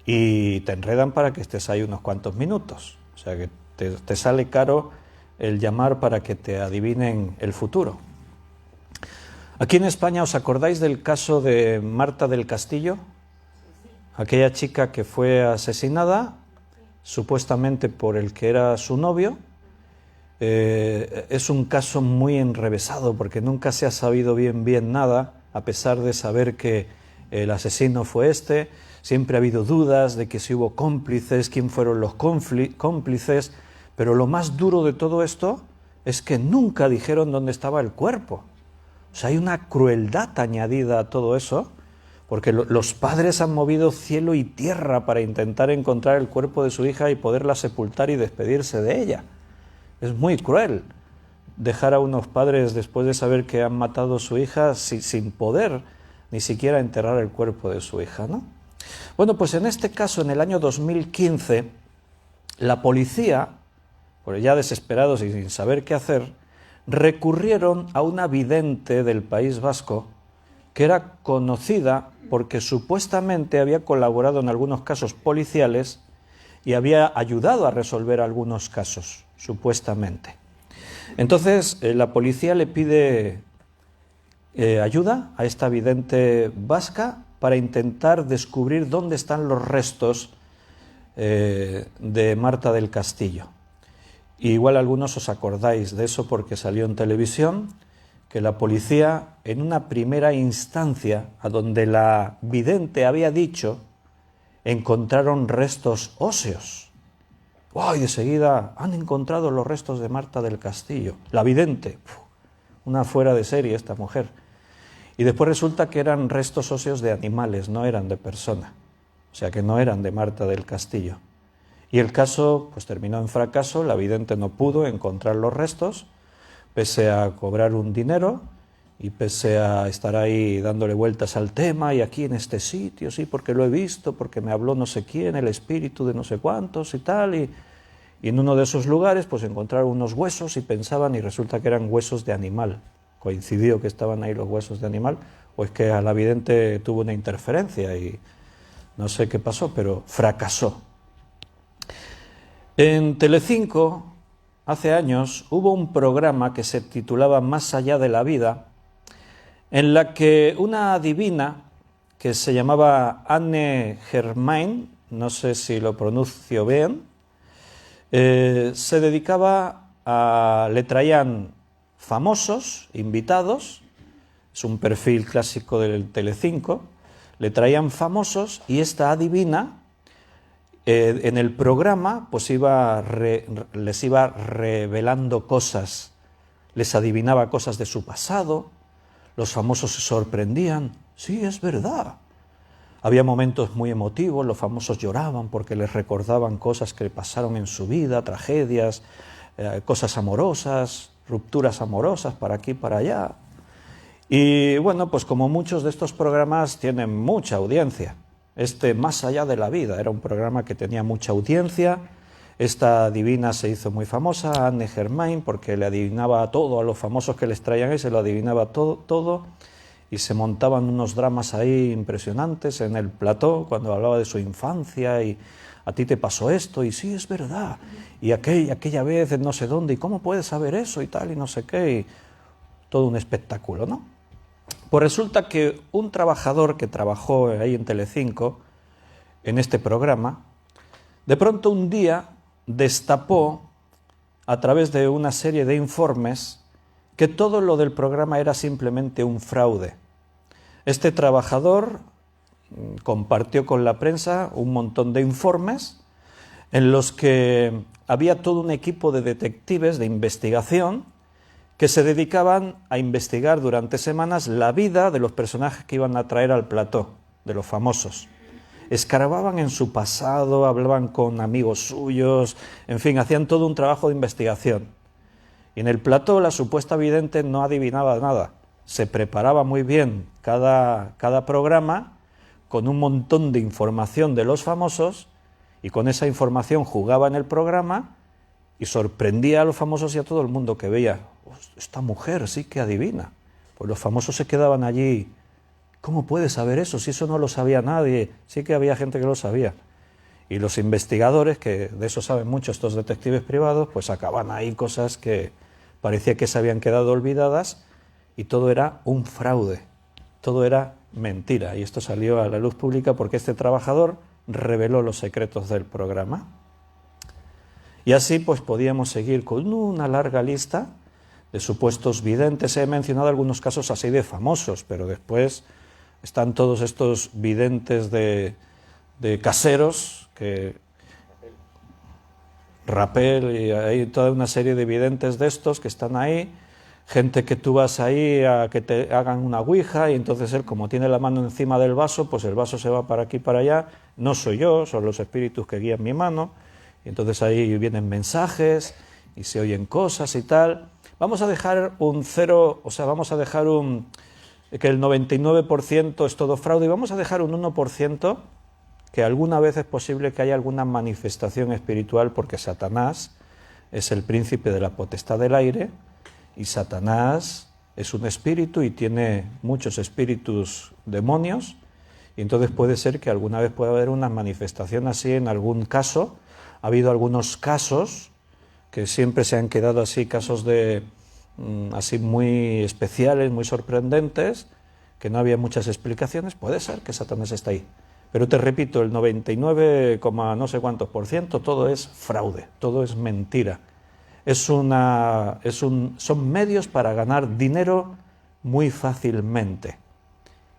y te enredan para que estés ahí unos cuantos minutos. O sea que te sale caro el llamar para que te adivinen el futuro. Aquí en España, ¿os acordáis del caso de Marta del Castillo? Aquella chica que fue asesinada, supuestamente por el que era su novio. Es un caso muy enrevesado, porque nunca se ha sabido bien nada, a pesar de saber que el asesino fue este. Siempre ha habido dudas de que si hubo cómplices, quién fueron los cómplices, pero lo más duro de todo esto es que nunca dijeron dónde estaba el cuerpo. O sea, hay una crueldad añadida a todo eso, porque los padres han movido cielo y tierra para intentar encontrar el cuerpo de su hija y poderla sepultar y despedirse de ella. Es muy cruel dejar a unos padres, después de saber que han matado a su hija, sin poder ni siquiera enterrar el cuerpo de su hija, ¿no? Bueno, pues en este caso, en el año 2015, la policía, por ya desesperados y sin saber qué hacer, recurrieron a una vidente del País Vasco que era conocida porque supuestamente había colaborado en algunos casos policiales y había ayudado a resolver algunos casos, supuestamente. Entonces, la policía le pide ayuda a esta vidente vasca para intentar descubrir dónde están los restos de Marta del Castillo. Y igual algunos os acordáis de eso porque salió en televisión, que la policía, en una primera instancia, a donde la vidente había dicho, encontraron restos óseos. ¡Wow! Y de seguida han encontrado los restos de Marta del Castillo. La vidente, una fuera de serie esta mujer. Y después resulta que eran restos óseos de animales, no eran de persona. O sea que no eran de Marta del Castillo. Y el caso pues terminó en fracaso, la vidente no pudo encontrar los restos, pese a cobrar un dinero y pese a estar ahí dándole vueltas al tema, y aquí en este sitio, sí, porque lo he visto, porque me habló no sé quién, el espíritu de no sé cuántos y tal, y en uno de esos lugares pues encontraron unos huesos y pensaban, y resulta que eran huesos de animal. Coincidió que estaban ahí los huesos de animal, pues que a la vidente tuvo una interferencia y no sé qué pasó, pero fracasó. En Telecinco, hace años, hubo un programa que se titulaba Más allá de la vida, en la que una adivina que se llamaba Anne Germain, no sé si lo pronuncio bien, se dedicaba le traían famosos, invitados, es un perfil clásico del Telecinco, le traían famosos y esta adivina en el programa pues les iba revelando cosas, les adivinaba cosas de su pasado, los famosos se sorprendían, sí, es verdad. Había momentos muy emotivos, los famosos lloraban porque les recordaban cosas que pasaron en su vida, tragedias, cosas amorosas, rupturas amorosas para aquí y para allá. Y bueno, pues como muchos de estos programas tienen mucha audiencia. Más allá de la vida, era un programa que tenía mucha audiencia. Esta adivina se hizo muy famosa, Anne Germain, porque le adivinaba todo a los famosos que les traían y se lo adivinaba todo. Y se montaban unos dramas ahí impresionantes en el plató cuando hablaba de su infancia y a ti te pasó esto y sí, es verdad. Y aquella vez en no sé dónde y cómo puedes saber eso y tal y no sé qué. Y todo un espectáculo, ¿no? Pues resulta que un trabajador que trabajó ahí en Telecinco, en este programa, de pronto un día destapó a través de una serie de informes que todo lo del programa era simplemente un fraude. Este trabajador compartió con la prensa un montón de informes en los que había todo un equipo de detectives de investigación que se dedicaban a investigar durante semanas la vida de los personajes que iban a traer al plató, de los famosos. Escarbaban en su pasado, hablaban con amigos suyos, en fin, hacían todo un trabajo de investigación. Y en el plató la supuesta vidente no adivinaba nada. Se preparaba muy bien cada programa con un montón de información de los famosos y con esa información jugaba en el programa y sorprendía a los famosos y a todo el mundo que veía. Esta mujer sí que adivina. Pues los famosos se quedaban allí. ¿Cómo puede saber eso? Si eso no lo sabía nadie. Sí que había gente que lo sabía. Y los investigadores, que de eso saben mucho estos detectives privados, pues sacaban ahí cosas que parecía que se habían quedado olvidadas y todo era un fraude, todo era mentira. Y esto salió a la luz pública porque este trabajador reveló los secretos del programa. Y así pues podíamos seguir con una larga lista de supuestos videntes. He mencionado algunos casos así de famosos, pero después están todos estos videntes de caseros, que Rapel, y hay toda una serie de videntes de estos que están ahí, gente que tú vas ahí a que te hagan una ouija y entonces él, como tiene la mano encima del vaso, pues el vaso se va para aquí y para allá. No soy yo, son los espíritus que guían mi mano, y entonces ahí vienen mensajes y se oyen cosas y tal. Vamos a dejar un cero, o sea, vamos a dejar que el 99% es todo fraude y vamos a dejar un 1% que alguna vez es posible que haya alguna manifestación espiritual, porque Satanás es el príncipe de la potestad del aire y Satanás es un espíritu y tiene muchos espíritus demonios, y entonces puede ser que alguna vez pueda haber una manifestación así en algún caso. Ha habido algunos casos que siempre se han quedado así, casos así muy especiales, muy sorprendentes, que no había muchas explicaciones. Puede ser que Satanás está ahí. Pero te repito, el 99, no sé cuántos % todo es fraude, todo es mentira. Son medios para ganar dinero muy fácilmente.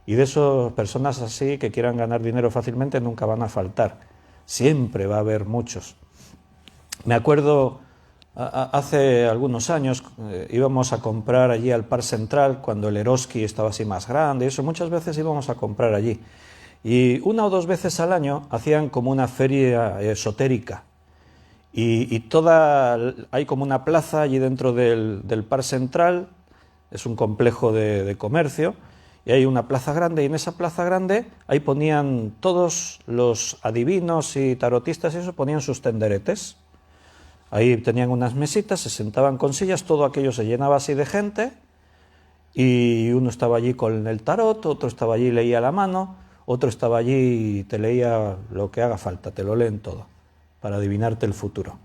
Y de esas personas así que quieran ganar dinero fácilmente nunca van a faltar. Siempre va a haber muchos. Me acuerdo, hace algunos años íbamos a comprar allí al Parque Central, cuando el Eroski estaba así más grande, y eso, muchas veces íbamos a comprar allí. Y 1 o 2 veces al año hacían como una feria esotérica. y hay como una plaza allí dentro del Parc Central, es un complejo de comercio, y hay una plaza grande, y en esa plaza grande ahí ponían todos los adivinos y tarotistas y eso, ponían sus tenderetes. Ahí tenían unas mesitas, se sentaban con sillas, todo aquello se llenaba así de gente, y uno estaba allí con el tarot, otro estaba allí y leía la mano, otro estaba allí y te leía lo que haga falta, te lo leen todo, para adivinarte el futuro.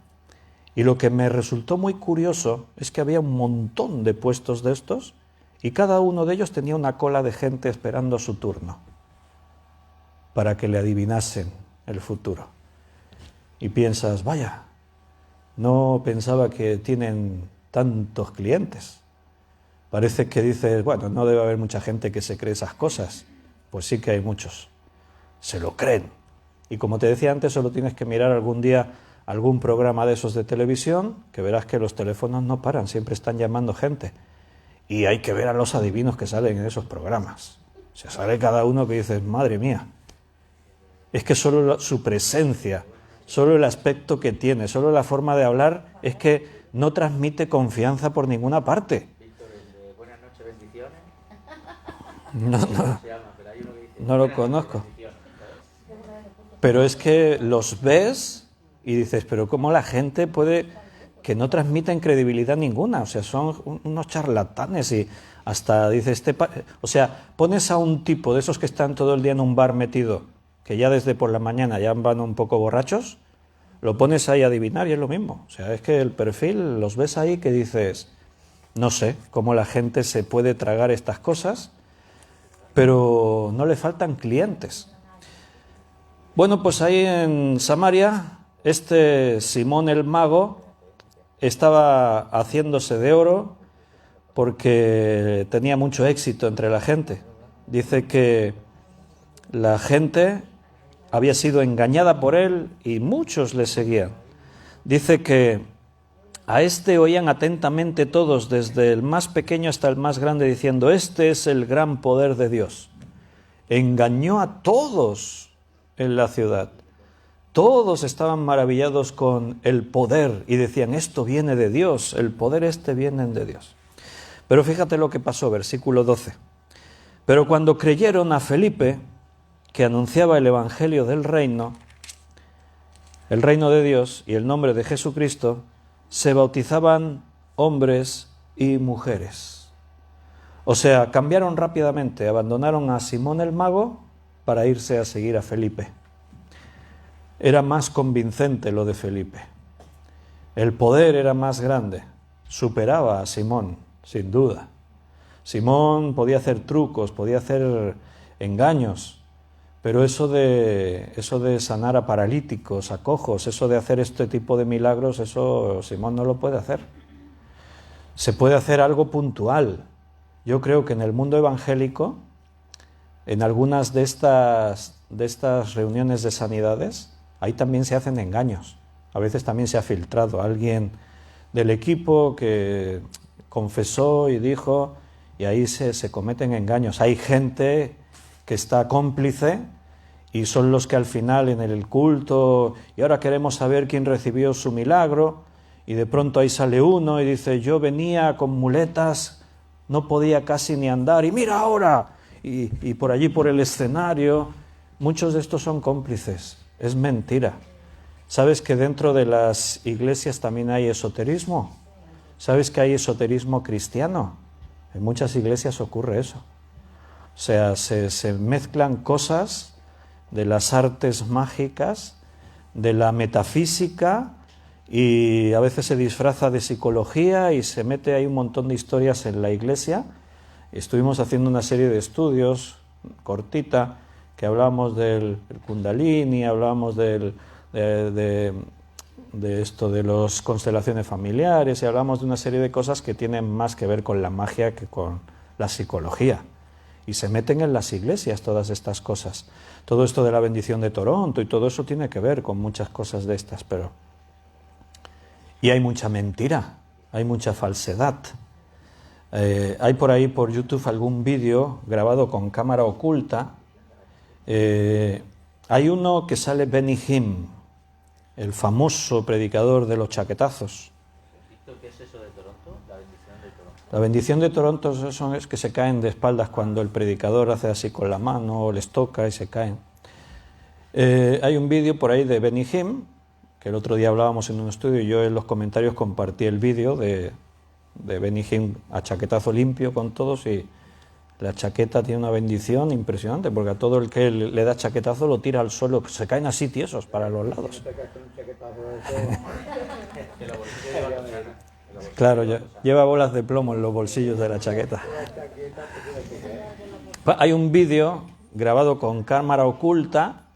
Y lo que me resultó muy curioso es que había un montón de puestos de estos y cada uno de ellos tenía una cola de gente esperando su turno para que le adivinasen el futuro. Y piensas, vaya, no pensaba que tienen tantos clientes. Parece que dices, bueno, no debe haber mucha gente que se cree esas cosas. Pues sí que hay muchos. Se lo creen. Y como te decía antes, solo tienes que mirar algún día algún programa de esos de televisión, que verás que los teléfonos no paran, siempre están llamando gente. Y hay que ver a los adivinos que salen en esos programas. O sea, sale cada uno que dices, madre mía. Es que solo su presencia, solo el aspecto que tiene, solo la forma de hablar, es que no transmite confianza por ninguna parte. Buenas noches, bendiciones. No lo conozco. Pero es que los ves y dices, pero ¿cómo la gente puede que no transmiten credibilidad ninguna? O sea, son unos charlatanes y hasta dices, o sea, pones a un tipo de esos que están todo el día en un bar metido, que ya desde por la mañana ya van un poco borrachos, lo pones ahí a adivinar y es lo mismo. O sea, es que el perfil, los ves ahí que dices, no sé cómo la gente se puede tragar estas cosas, pero no le faltan clientes. Bueno, pues ahí en Samaria, Simón el mago estaba haciéndose de oro porque tenía mucho éxito entre la gente. Dice que la gente había sido engañada por él y muchos le seguían. Dice que a oían atentamente todos, desde el más pequeño hasta el más grande, diciendo, este es el gran poder de Dios. Engañó a todos en la ciudad. Todos estaban maravillados con el poder y decían, esto viene de Dios, el poder viene de Dios. Pero fíjate lo que pasó, versículo 12. Pero cuando creyeron a Felipe, que anunciaba el evangelio del reino, el reino de Dios y el nombre de Jesucristo, se bautizaban hombres y mujeres. O sea, cambiaron rápidamente, abandonaron a Simón el mago para irse a seguir a Felipe. Era más convincente lo de Felipe. El poder era más grande, superaba a Simón, sin duda. Simón podía hacer trucos, podía hacer engaños, pero eso de sanar a paralíticos, a cojos, eso de hacer este tipo de milagros, eso Simón no lo puede hacer. Se puede hacer algo puntual. Yo creo que en el mundo evangélico, en algunas de estas reuniones de sanidades, ahí también se hacen engaños. A veces también se ha filtrado alguien del equipo que confesó y dijo, y ahí se cometen engaños. Hay gente que está cómplice y son los que al final en el culto, y ahora queremos saber quién recibió su milagro, y de pronto ahí sale uno y dice, yo venía con muletas, no podía casi ni andar, y mira ahora, y por allí por el escenario, muchos de estos son cómplices. Es mentira. ¿Sabes que dentro de las iglesias también hay esoterismo? ¿Sabes que hay esoterismo cristiano? En muchas iglesias ocurre eso. O sea, se mezclan cosas de las artes mágicas, de la metafísica, y a veces se disfraza de psicología y se mete ahí un montón de historias en la iglesia. Estuvimos haciendo una serie de estudios, cortita, que hablábamos del Kundalini, hablábamos de esto de las constelaciones familiares, y hablamos de una serie de cosas que tienen más que ver con la magia que con la psicología. Y se meten en las iglesias todas estas cosas. Todo esto de la bendición de Toronto y todo eso tiene que ver con muchas cosas de estas, pero... Y hay mucha mentira, hay mucha falsedad. Hay por ahí por YouTube algún vídeo grabado con cámara oculta. Hay uno que sale Benny Hinn, el famoso predicador de los chaquetazos. ¿Qué es eso de Toronto? La bendición de Toronto. La bendición de Toronto es que se caen de espaldas cuando el predicador hace así con la mano, o les toca y se caen. Hay un vídeo por ahí de Benny Hinn, que el otro día hablábamos en un estudio y yo en los comentarios compartí el vídeo de Benny Hinn a chaquetazo limpio con todos, y la chaqueta tiene una bendición impresionante, porque a todo el que le da chaquetazo lo tira al suelo, se caen así tiesos para los lados. Claro, lleva bolas de plomo en los bolsillos de la chaqueta. Hay un vídeo grabado con cámara oculta,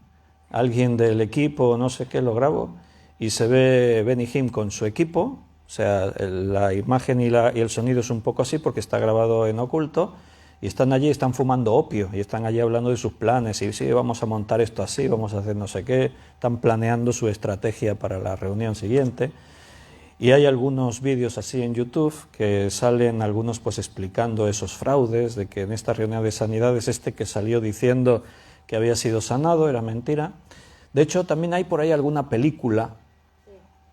alguien del equipo, no sé qué, lo grabó, y se ve Benny Hinn con su equipo, o sea, la imagen y el sonido es un poco así porque está grabado en oculto, y están allí, están fumando opio, y están allí hablando de sus planes, y sí, vamos a montar esto así, vamos a hacer no sé qué, están planeando su estrategia para la reunión siguiente. Y hay algunos vídeos así en YouTube que salen algunos pues explicando esos fraudes, de que en esta reunión de sanidades que salió diciendo que había sido sanado era mentira. De hecho, también hay por ahí alguna película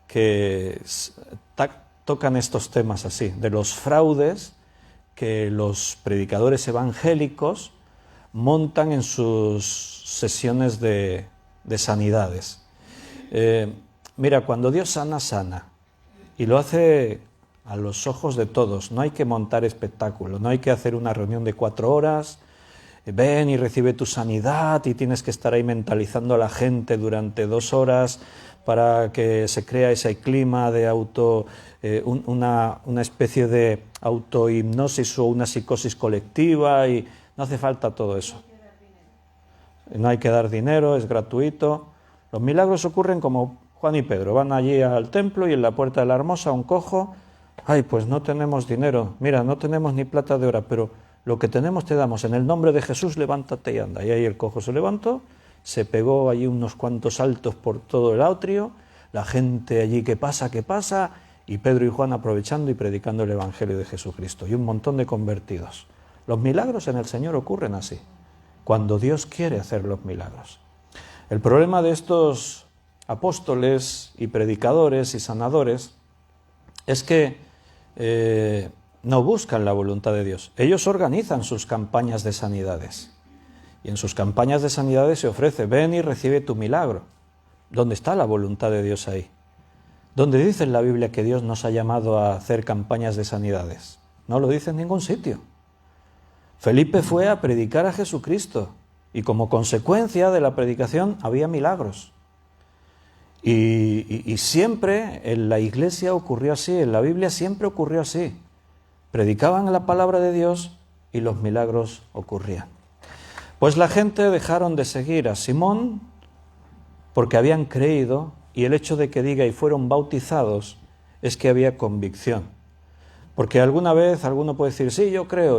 que tocan estos temas así, de los fraudes que los predicadores evangélicos montan en sus sesiones de sanidades. Mira, cuando Dios sana, sana. Y lo hace a los ojos de todos. No hay que montar espectáculo, no hay que hacer una reunión de 4 horas, ven y recibe tu sanidad, y tienes que estar ahí mentalizando a la gente durante 2 horas para que se crea ese clima de una especie de autohipnosis o una psicosis colectiva, y no hace falta todo eso. No hay que dar dinero, es gratuito. Los milagros ocurren como Juan y Pedro, van allí al templo y en la puerta de la Hermosa un cojo, ay, pues no tenemos dinero, mira, no tenemos ni plata de oro, pero lo que tenemos te damos, en el nombre de Jesús levántate y anda. Y ahí el cojo se levantó, se pegó allí unos cuantos saltos por todo el atrio, la gente allí, ¿qué pasa? ¿Qué pasa? Y Pedro y Juan aprovechando y predicando el Evangelio de Jesucristo, y un montón de convertidos. Los milagros en el Señor ocurren así, cuando Dios quiere hacer los milagros. El problema de estos apóstoles y predicadores y sanadores es que no buscan la voluntad de Dios. Ellos organizan sus campañas de sanidades, y en sus campañas de sanidades se ofrece, ven y recibe tu milagro. ¿Dónde está la voluntad de Dios ahí? ¿Dónde dice en la Biblia que Dios nos ha llamado a hacer campañas de sanidades? No lo dice en ningún sitio. Felipe fue a predicar a Jesucristo, y como consecuencia de la predicación había milagros. Y siempre en la iglesia ocurrió así, en la Biblia siempre ocurrió así. Predicaban la palabra de Dios y los milagros ocurrían. Pues la gente dejaron de seguir a Simón porque habían creído, y el hecho de que diga y fueron bautizados es que había convicción. Porque alguna vez alguno puede decir, sí, yo creo,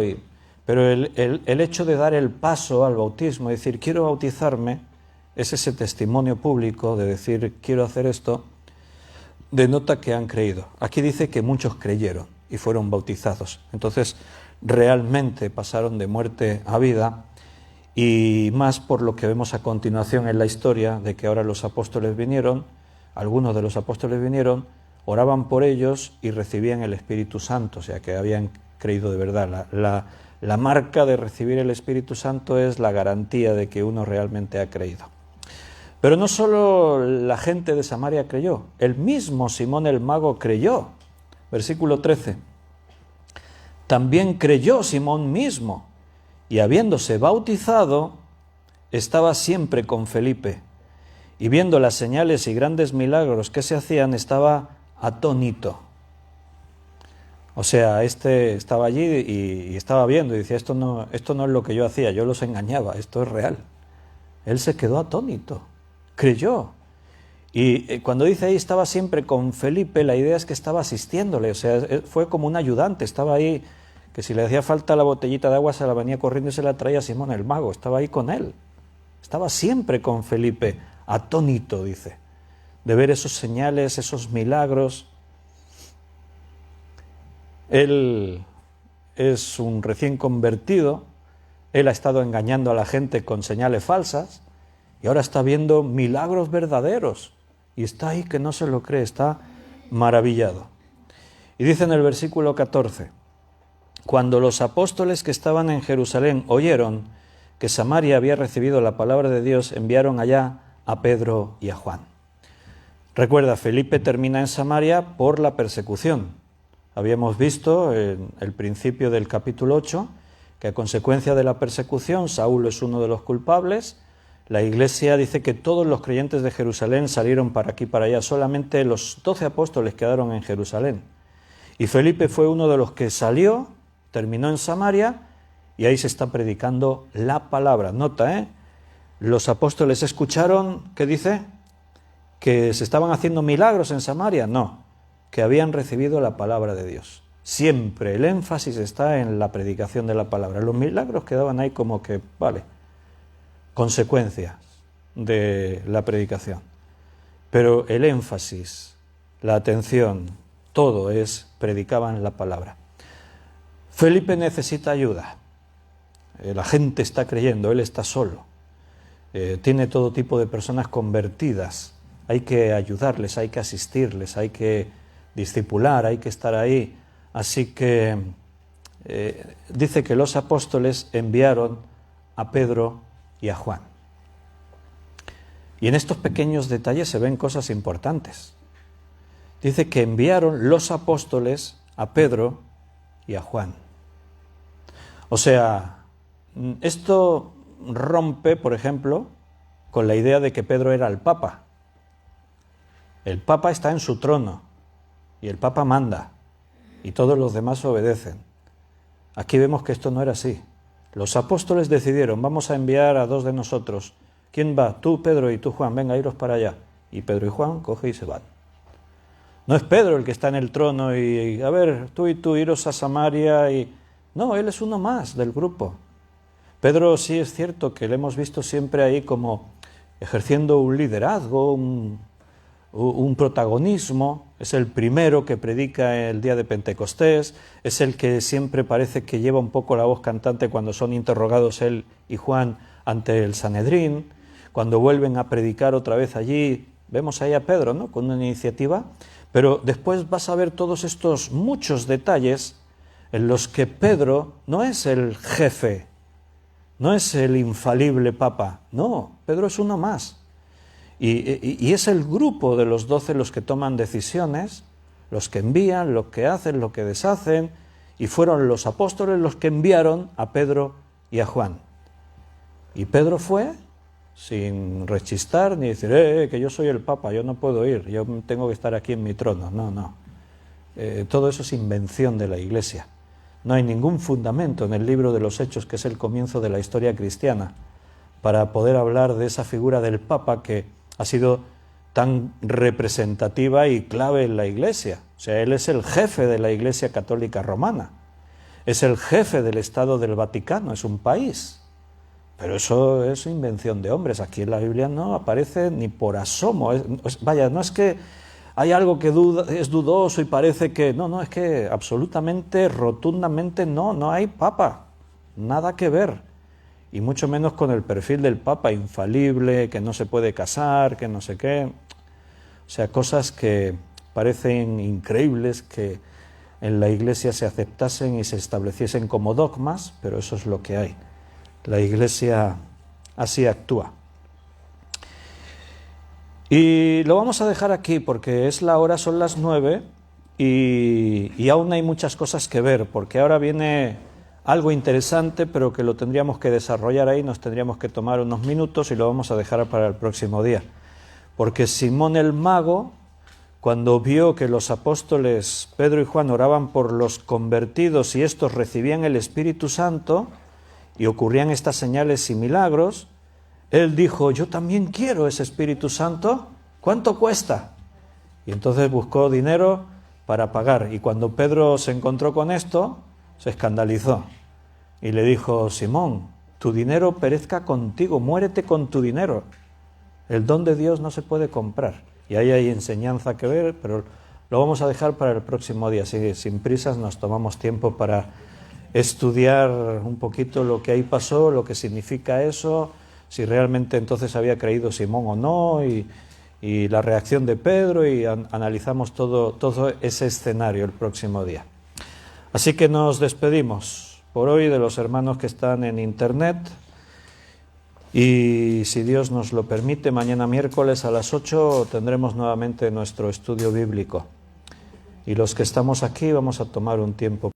pero el hecho de dar el paso al bautismo, decir, quiero bautizarme, es ese testimonio público de decir, quiero hacer esto, denota que han creído. Aquí dice que muchos creyeron y fueron bautizados. Entonces, realmente pasaron de muerte a vida, y más por lo que vemos a continuación en la historia, de que ahora los apóstoles vinieron, algunos de los apóstoles vinieron, oraban por ellos y recibían el Espíritu Santo, o sea que habían creído de verdad. La marca de recibir el Espíritu Santo es la garantía de que uno realmente ha creído. Pero no solo la gente de Samaria creyó, el mismo Simón el Mago creyó. Versículo 13. También creyó Simón mismo, y habiéndose bautizado, estaba siempre con Felipe, y viendo las señales y grandes milagros que se hacían, estaba atónito. O sea, estaba allí y estaba viendo y decía, esto no es lo que yo hacía, yo los engañaba, esto es real. Él se quedó atónito, creyó. Y cuando dice ahí estaba siempre con Felipe, la idea es que estaba asistiéndole, o sea, fue como un ayudante, estaba ahí, que si le hacía falta la botellita de agua se la venía corriendo y se la traía Simón el Mago, estaba ahí con él. Estaba siempre con Felipe, atónito, dice, de ver esos señales, esos milagros. Él es un recién convertido, él ha estado engañando a la gente con señales falsas, y ahora está viendo milagros verdaderos, Y está ahí que no se lo cree, está maravillado. Y dice en el versículo 14, cuando los apóstoles que estaban en Jerusalén oyeron que Samaria había recibido la palabra de Dios, enviaron allá a Pedro y a Juan. Recuerda, Felipe termina en Samaria por la persecución. Habíamos visto en el principio del capítulo 8 que a consecuencia de la persecución Saulo es uno de los culpables. La Iglesia dice que todos los creyentes de Jerusalén salieron para aquí y para allá. Solamente los 12 apóstoles quedaron en Jerusalén. Y Felipe fue uno de los que salió, terminó en Samaria y ahí se está predicando la palabra. Nota, los apóstoles escucharon, ¿qué dice? ¿Que se estaban haciendo milagros en Samaria? No, que habían recibido la palabra de Dios. Siempre el énfasis está en la predicación de la palabra. Los milagros quedaban ahí como que, vale, consecuencias de la predicación. Pero el énfasis, la atención, todo es predicaban la palabra. Felipe necesita ayuda. La gente está creyendo, él está solo. Tiene todo tipo de personas convertidas. Hay que ayudarles, hay que asistirles, hay que discipular, hay que estar ahí. Así que dice que los apóstoles enviaron a Pedro y a Juan. Y en estos pequeños detalles se ven cosas importantes. Dice que enviaron los apóstoles a Pedro y a Juan. O sea, esto rompe, por ejemplo, con la idea de que Pedro era el Papa. El Papa está en su trono y el Papa manda y todos los demás obedecen. Aquí vemos que esto no era así. Los apóstoles decidieron, vamos a enviar a 2 de nosotros. ¿Quién va? Tú, Pedro, y tú, Juan. Venga, iros para allá. Y Pedro y Juan cogen y se van. No es Pedro el que está en el trono y a ver, tú y tú, iros a Samaria y... No, él es uno más del grupo. Pedro sí es cierto que le hemos visto siempre ahí como ejerciendo un liderazgo, un protagonismo. Es el primero que predica el día de Pentecostés, es el que siempre parece que lleva un poco la voz cantante cuando son interrogados él y Juan ante el Sanedrín. Cuando vuelven a predicar otra vez allí, vemos ahí a Pedro, ¿no?, con una iniciativa. Pero después vas a ver todos estos muchos detalles en los que Pedro no es el jefe, no es el infalible papa, no, Pedro es uno más. Y es el grupo de los 12 los que toman decisiones, los que envían, los que hacen, los que deshacen, y fueron los apóstoles los que enviaron a Pedro y a Juan. Y Pedro fue sin rechistar ni decir, que yo soy el Papa, yo no puedo ir, yo tengo que estar aquí en mi trono. No. Todo eso es invención de la Iglesia. No hay ningún fundamento en el libro de los Hechos, que es el comienzo de la historia cristiana, para poder hablar de esa figura del Papa que ha sido tan representativa y clave en la Iglesia. O sea, él es el jefe de la Iglesia Católica Romana, es el jefe del Estado del Vaticano, es un país. Pero eso es invención de hombres. Aquí en la Biblia no aparece ni por asomo. Vaya, no es que hay algo que es dudoso y parece que... No, es que absolutamente, rotundamente no hay papa. Nada que ver. Y mucho menos con el perfil del papa, infalible, que no se puede casar, que no sé qué. O sea, cosas que parecen increíbles que en la Iglesia se aceptasen y se estableciesen como dogmas, pero eso es lo que hay. La Iglesia así actúa. Y lo vamos a dejar aquí porque es la hora, son las 9 y aún hay muchas cosas que ver, porque ahora viene algo interesante, pero que lo tendríamos que desarrollar ahí, nos tendríamos que tomar unos minutos y lo vamos a dejar para el próximo día. Porque Simón el Mago, cuando vio que los apóstoles Pedro y Juan oraban por los convertidos y estos recibían el Espíritu Santo y ocurrían estas señales y milagros, él dijo, yo también quiero ese Espíritu Santo, ¿cuánto cuesta? Y entonces buscó dinero para pagar. Y cuando Pedro se encontró con esto, se escandalizó y le dijo, Simón, tu dinero perezca contigo, muérete con tu dinero. El don de Dios no se puede comprar. Y ahí hay enseñanza que ver, pero lo vamos a dejar para el próximo día. Así que sin prisas nos tomamos tiempo para estudiar un poquito lo que ahí pasó, lo que significa eso, si realmente entonces había creído Simón o no, y y la reacción de Pedro y analizamos todo ese escenario el próximo día. Así que nos despedimos por hoy de los hermanos que están en internet y si Dios nos lo permite, mañana miércoles a las 8 tendremos nuevamente nuestro estudio bíblico y los que estamos aquí vamos a tomar un tiempo